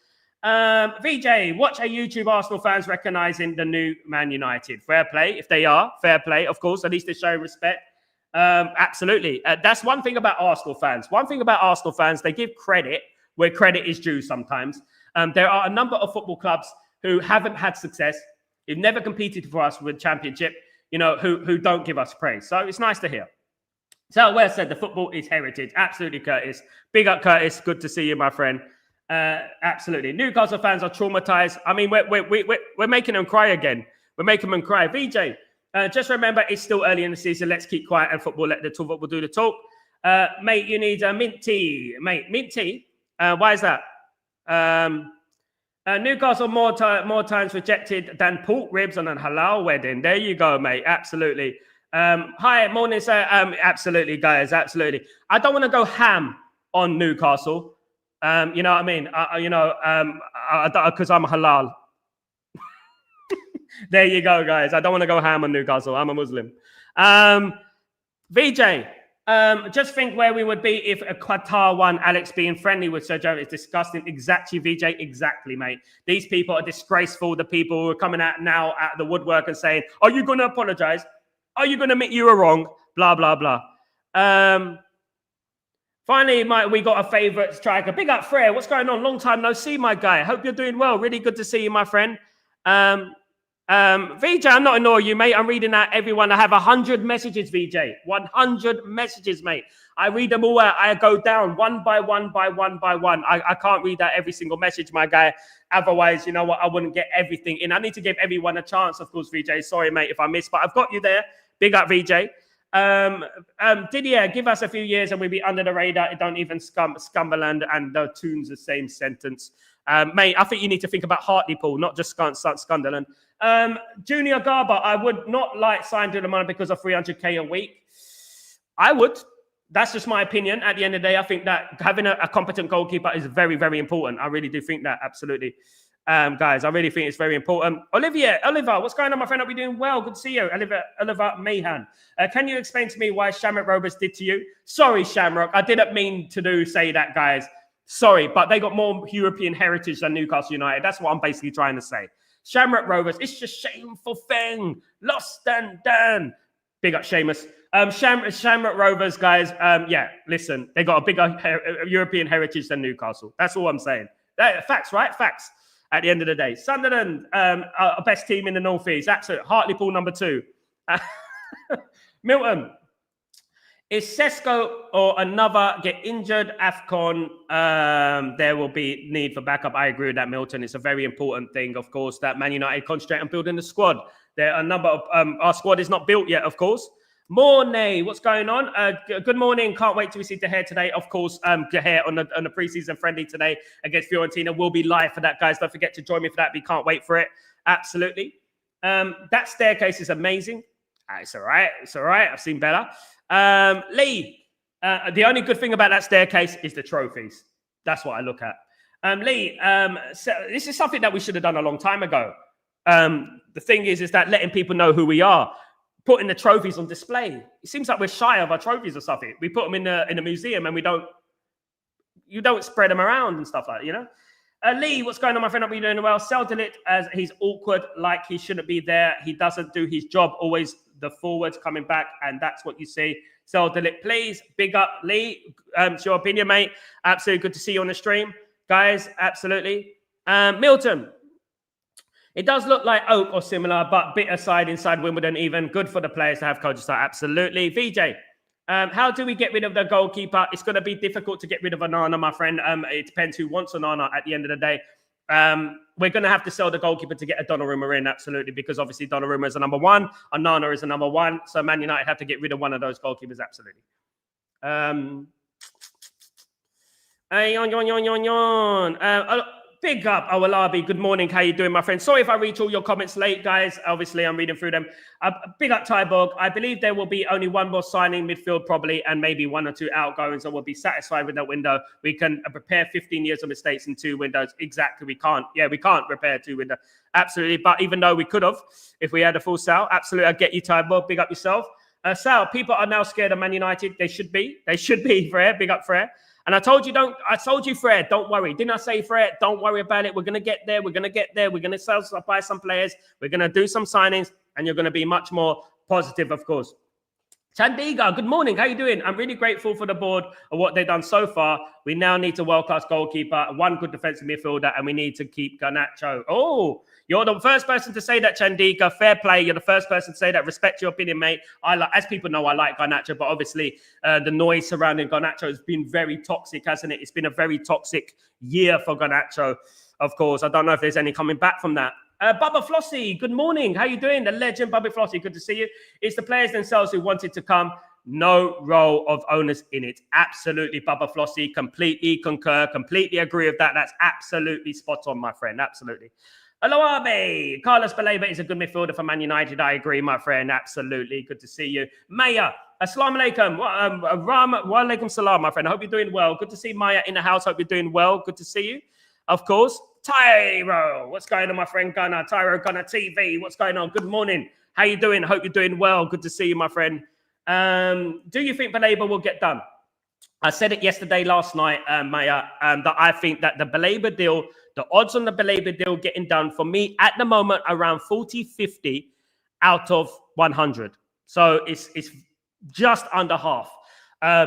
VJ, watch our YouTube Arsenal fans recognizing the new Man United. Fair play. If they are, fair play, of course. At least they're showing respect. Absolutely. That's one thing about Arsenal fans. One thing about Arsenal fans, they give credit where credit is due sometimes. There are a number of football clubs who haven't had success, who've never competed for us with championship, who don't give us praise. So it's nice to hear. So well said, the football is heritage. Absolutely, Curtis. Big up, Curtis. Good to see you, my friend. Absolutely. Newcastle fans are traumatized. I mean, we're making them cry again. We're making them cry. VJ, just remember, it's still early in the season. Let's keep quiet and let the football do the talk. Mate, you need a mint tea. Mate, mint tea? Why is that? Newcastle more times rejected than pork ribs on a halal wedding. There you go, mate. Absolutely. Hi, morning, sir. Absolutely, guys. Absolutely. I don't want to go ham on Newcastle. You know what I mean? Because I'm halal. There you go, guys. I don't want to go ham on Newcastle. I'm a Muslim. VJ, just think where we would be if a Qatar won. Alex being friendly with Sergio is disgusting. Exactly, VJ. Exactly, mate. These people are disgraceful. The people who are coming out now at the woodwork and saying, are you going to apologize? Are you going to admit you were wrong? Blah, blah, blah. Finally, we got a favourite striker. Big up, Frere. What's going on? Long time no see, my guy. Hope you're doing well. Really good to see you, my friend. VJ, I'm not ignoring you, mate. I'm reading out everyone. I have 100 messages, VJ. 100 messages, mate. I read them all out. I go down one by one. I can't read out every single message, my guy. Otherwise, you know what? I wouldn't get everything in. I need to give everyone a chance, of course, VJ. Sorry, mate, if I missed, but I've got you there. Big up, VJ. Didier, give us a few years and we'll be under the radar. It don't even Scumberland and the tunes the same sentence. Mate, I think you need to think about Hartlepool, not just Scunderland. Junior Garber, I would not like sign to the money because of 300k a week. I would. That's just my opinion. At the end of the day, I think that having a competent goalkeeper is very, very important. I really do think that, absolutely. Guys, I really think it's very important. Oliver, what's going on, my friend? I'll be doing well. Good to see you. Oliver Mahan. Can you explain to me why Shamrock Rovers did to you? Sorry, Shamrock. I didn't mean to say that, guys. Sorry, but they got more European heritage than Newcastle United. That's what I'm basically trying to say. Shamrock Rovers, it's just shameful thing. Lost and done. Big up, Seamus. Shamrock Rovers, guys. Yeah, listen, they got a bigger European heritage than Newcastle. That's all I'm saying. Facts, right? Facts. At the end of the day, Sunderland, our best team in the North East. Absolutely. Hartlepool number 2. Milton, is Sesko or another get injured AFCON? There will be need for backup. I agree with that, Milton. It's a very important thing, of course, that Man United concentrate on building the squad. There are a number of our squad is not built yet, of course. Mornay, what's going on? Good morning. Can't wait to receive De Gea today. Of course, De Gea on the preseason friendly today against Fiorentina. We'll be live for that, guys. Don't forget to join me for that. We can't wait for it. Absolutely. That staircase is amazing. It's all right. It's all right. I've seen better. Lee, the only good thing about that staircase is the trophies. That's what I look at. Lee, so this is something that we should have done a long time ago. The thing is that letting people know who we are. Putting the trophies on display. It seems like we're shy of our trophies or something. We put them in the museum and you don't spread them around and stuff like that, you know? Lee, what's going on, my friend? Hope you're doing well. Sell Delit, as he's awkward, like he shouldn't be there. He doesn't do his job. Always the forwards coming back, and that's what you see. Sell Delit, please. Big up, Lee. It's your opinion, mate. Absolutely good to see you on the stream. Guys, absolutely. Milton. It does look like Oak or similar, but bit aside inside Wimbledon even. Good for the players to have coaches. Absolutely. VJ, how do we get rid of the goalkeeper? It's going to be difficult to get rid of Onana, my friend. It depends who wants Onana at the end of the day. We're going to have to sell the goalkeeper to get a Donnarumma in, absolutely, because obviously Donnarumma is a number 1. Onana is a number 1. So Man United have to get rid of one of those goalkeepers, absolutely. Big up, Awalabi. Good morning. How you doing, my friend? Sorry if I reach all your comments late, guys. Obviously, I'm reading through them. Big up, Tyborg. I believe there will be only one more signing midfield probably and maybe 1 or 2 outgoings, and we'll be satisfied with that window. We can repair 15 years of mistakes in 2 windows. Exactly. We can't. Yeah, we can't repair 2 windows. Absolutely. But even though we could have, if we had a full Sal, absolutely. I get you, Tyborg. Big up yourself. Sal, people are now scared of Man United. They should be. They should be, Frere. Big up, Frere. And I told you, Fred, don't worry. Didn't I say, Fred, don't worry about it. We're going to get there. We're going to get there. We're going to buy some players. We're going to do some signings. And you're going to be much more positive, of course. Chandiga, good morning. How you doing? I'm really grateful for the board of what they've done so far. We now need a world-class goalkeeper, 1 good defensive midfielder, and we need to keep Garnacho. Oh, you're the first person to say that, Chandiga. Fair play. You're the first person to say that. Respect your opinion, mate. As people know, I like Garnacho, but obviously the noise surrounding Garnacho has been very toxic, hasn't it? It's been a very toxic year for Garnacho, of course. I don't know if there's any coming back from that. Bubba Flossie, good morning. How you doing? The legend, Bubba Flossie, good to see you. It's the players themselves who wanted to come. No role of owners in it. Absolutely, Bubba Flossie. Completely concur. Completely agree with that. That's absolutely spot on, my friend. Absolutely. Hello, Arby. Carlos Baleba is a good midfielder for Man United. I agree, my friend. Absolutely. Good to see you. Maya, assalamu alaikum. Wa alaikum salam, my friend. I hope you're doing well. Good to see Maya in the house. Hope you're doing well. Good to see you. Of course. Tyro. What's going on, my friend Gunnar? Tyro Gunnar TV. What's going on? Good morning. How you doing? Hope you're doing well. Good to see you, my friend. Do you think Baleba will get done? I said it yesterday, last night, Maya, that I think that the Baleba deal, the odds on the Baleba deal getting done, for me, at the moment, around 40-50 out of 100. So it's just under half.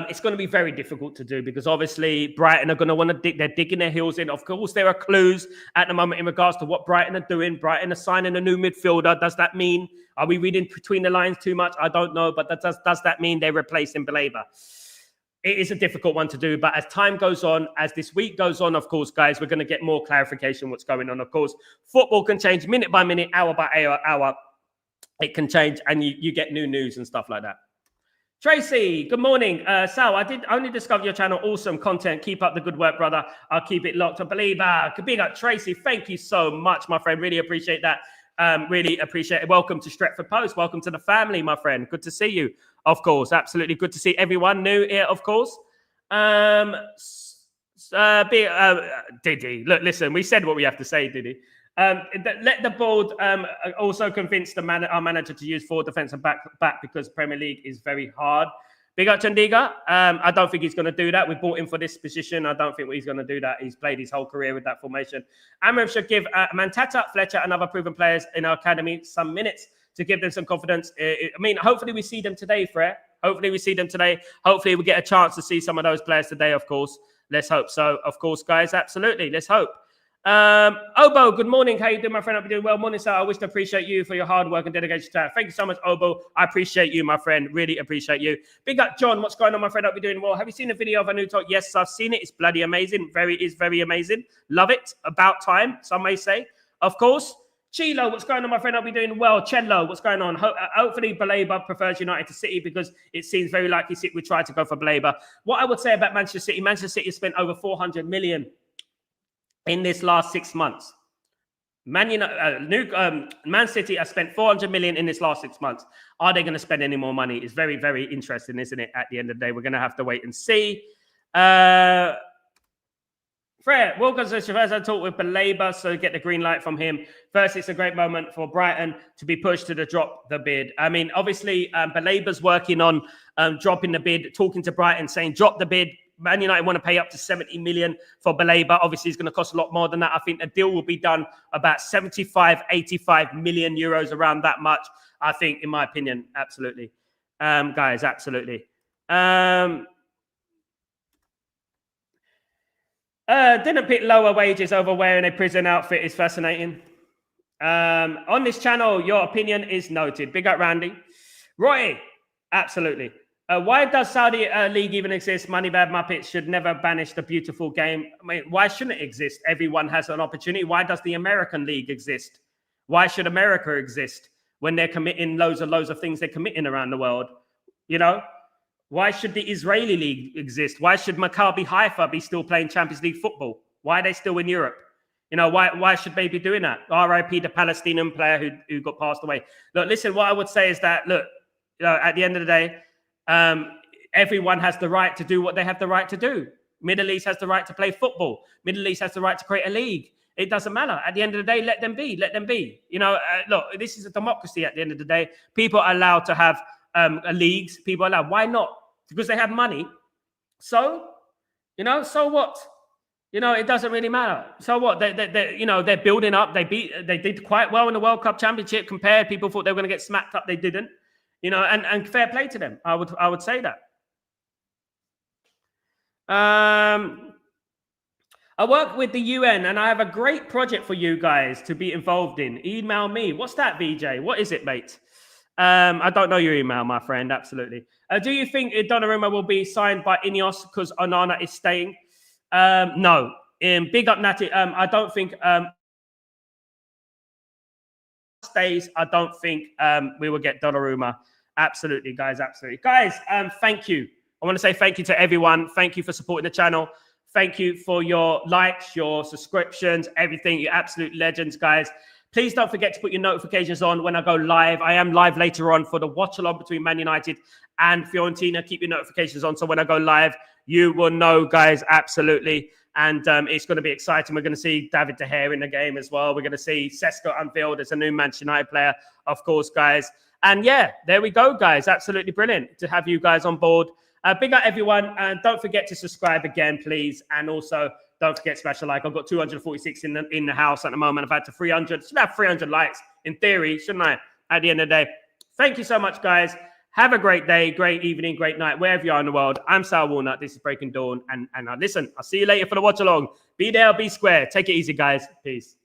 It's going to be very difficult to do because obviously Brighton are going to want to dig. They're digging their heels in. Of course, there are clues at the moment in regards to what Brighton are doing. Brighton are signing a new midfielder. Does that mean, are we reading between the lines too much? I don't know. But does that mean they're replacing Baleba? It is a difficult one to do, but as time goes on, as this week goes on, of course, guys, we're going to get more clarification what's going on. Of course, football can change minute by minute, hour by hour. It can change, and you get new news and stuff like that. Tracy, good morning. Sal, I did only discover your channel. Awesome content. Keep up the good work, brother. I'll keep it locked. I believe. Big up, Tracy. Thank you so much, my friend. Really appreciate that. Really appreciate it. Welcome to Stretford Post. Welcome to the family, my friend. Good to see you. Of course, absolutely good to see everyone new here, of course. Diddy, look, listen, we said what we have to say, Diddy. Let the board also convince our manager to use forward defence and back because Premier League is very hard. Big up Chandiga. I don't think he's going to do that. We bought him for this position. I don't think he's going to do that. He's played his whole career with that formation. Amram should give Mantata, Fletcher, and other proven players in our academy some minutes to give them some confidence. I mean, hopefully we see them today, Fred. Hopefully we see them today. Hopefully we get a chance to see some of those players today, of course. Let's hope so. Of course, guys, absolutely. Let's hope. Obo, good morning. How you doing, my friend? I hope you're doing well. Morning, sir. I wish to appreciate you for your hard work and dedication to that. Thank you so much, Obo. I appreciate you, my friend. Really appreciate you. Big up, John. What's going on, my friend? I hope you're doing well. Have you seen the video of a new talk? Yes, I've seen it. It's bloody amazing. It's very amazing. Love it. About time, some may say. Of course. Chilo, what's going on, my friend? I'll be doing well. Chello, what's going on? Hopefully, Baleba prefers United to City because it seems very likely City would try to go for Baleba. What I would say about Manchester City has spent over 400 million in this last 6 months. Man City has spent 400 million in this last 6 months. Are they going to spend any more money? It's very, very interesting, isn't it? At the end of the day, we're going to have to wait and see. Fred, Wilkins says, Chavez, I talked with Baleba, so get the green light from him. First, it's a great moment for Brighton to be pushed to drop the bid. I mean, obviously, Baleba's working on dropping the bid, talking to Brighton, saying, drop the bid. Man United want to pay up to 70 million for Baleba. Obviously, it's going to cost a lot more than that. I think the deal will be done about 75, 85 million euros, around that much. I think, in my opinion, absolutely. Guys, absolutely. Didn't pick lower wages over wearing a prison outfit is fascinating. On this channel, your opinion is noted. Big up, Randy. Roy, absolutely. Why does Saudi League even exist? Money Bad Muppets should never banish the beautiful game. I mean, why shouldn't it exist? Everyone has an opportunity. Why does the American League exist? Why should America exist when they're committing loads of things they're committing around the world? You know? Why should the Israeli League exist? Why should Maccabi Haifa be still playing Champions League football? Why are they still in Europe? You know, why should they be doing that? RIP, the Palestinian player who got passed away. Look, listen, what I would say is that, look, you know, at the end of the day, everyone has the right to do what they have the right to do. Middle East has the right to play football. Middle East has the right to create a league. It doesn't matter. At the end of the day, let them be. Let them be. You know, look, this is a democracy at the end of the day. People are allowed to have leagues. People are allowed. Why not? Because they have money. So, you know, so what? You know, it doesn't really matter. So what? They you know, they're building up. They did quite well in the World Cup Championship. Compared, people thought they were going to get smacked up. They didn't. You know, and fair play to them. I would say that. I work with the UN and I have a great project for you guys to be involved in. Email me. What's that, VJ? What is it, mate? I don't know your email, my friend. Absolutely. Do you think Donnarumma will be signed by INEOS because Onana is staying? No. Big up, Natty. I don't think stays. I don't think we will get Donnarumma. Absolutely, guys. Absolutely. Guys, thank you. I want to say thank you to everyone. Thank you for supporting the channel. Thank you for your likes, your subscriptions, everything. You're absolute legends, guys. Please don't forget to put your notifications on when I go live. I am live later on for the watch-along between Man United and Fiorentina. Keep your notifications on so when I go live, you will know, guys, absolutely. And it's going to be exciting. We're going to see David De Gea in the game as well. We're going to see Sesko unveiled as a new Manchester United player, of course, guys. And yeah, there we go, guys. Absolutely brilliant to have you guys on board. Big up, everyone. And don't forget to subscribe again, please. And also, don't forget to smash a like. I've got 246 in the house at the moment. I've had to 300. Should have 300 likes in theory, shouldn't I? At the end of the day. Thank you so much, guys. Have a great day, great evening, great night, wherever you are in the world. I'm Sal Warner. This is Breaking Dawn. And listen, I'll see you later for the watch along. Be there, be square. Take it easy, guys. Peace.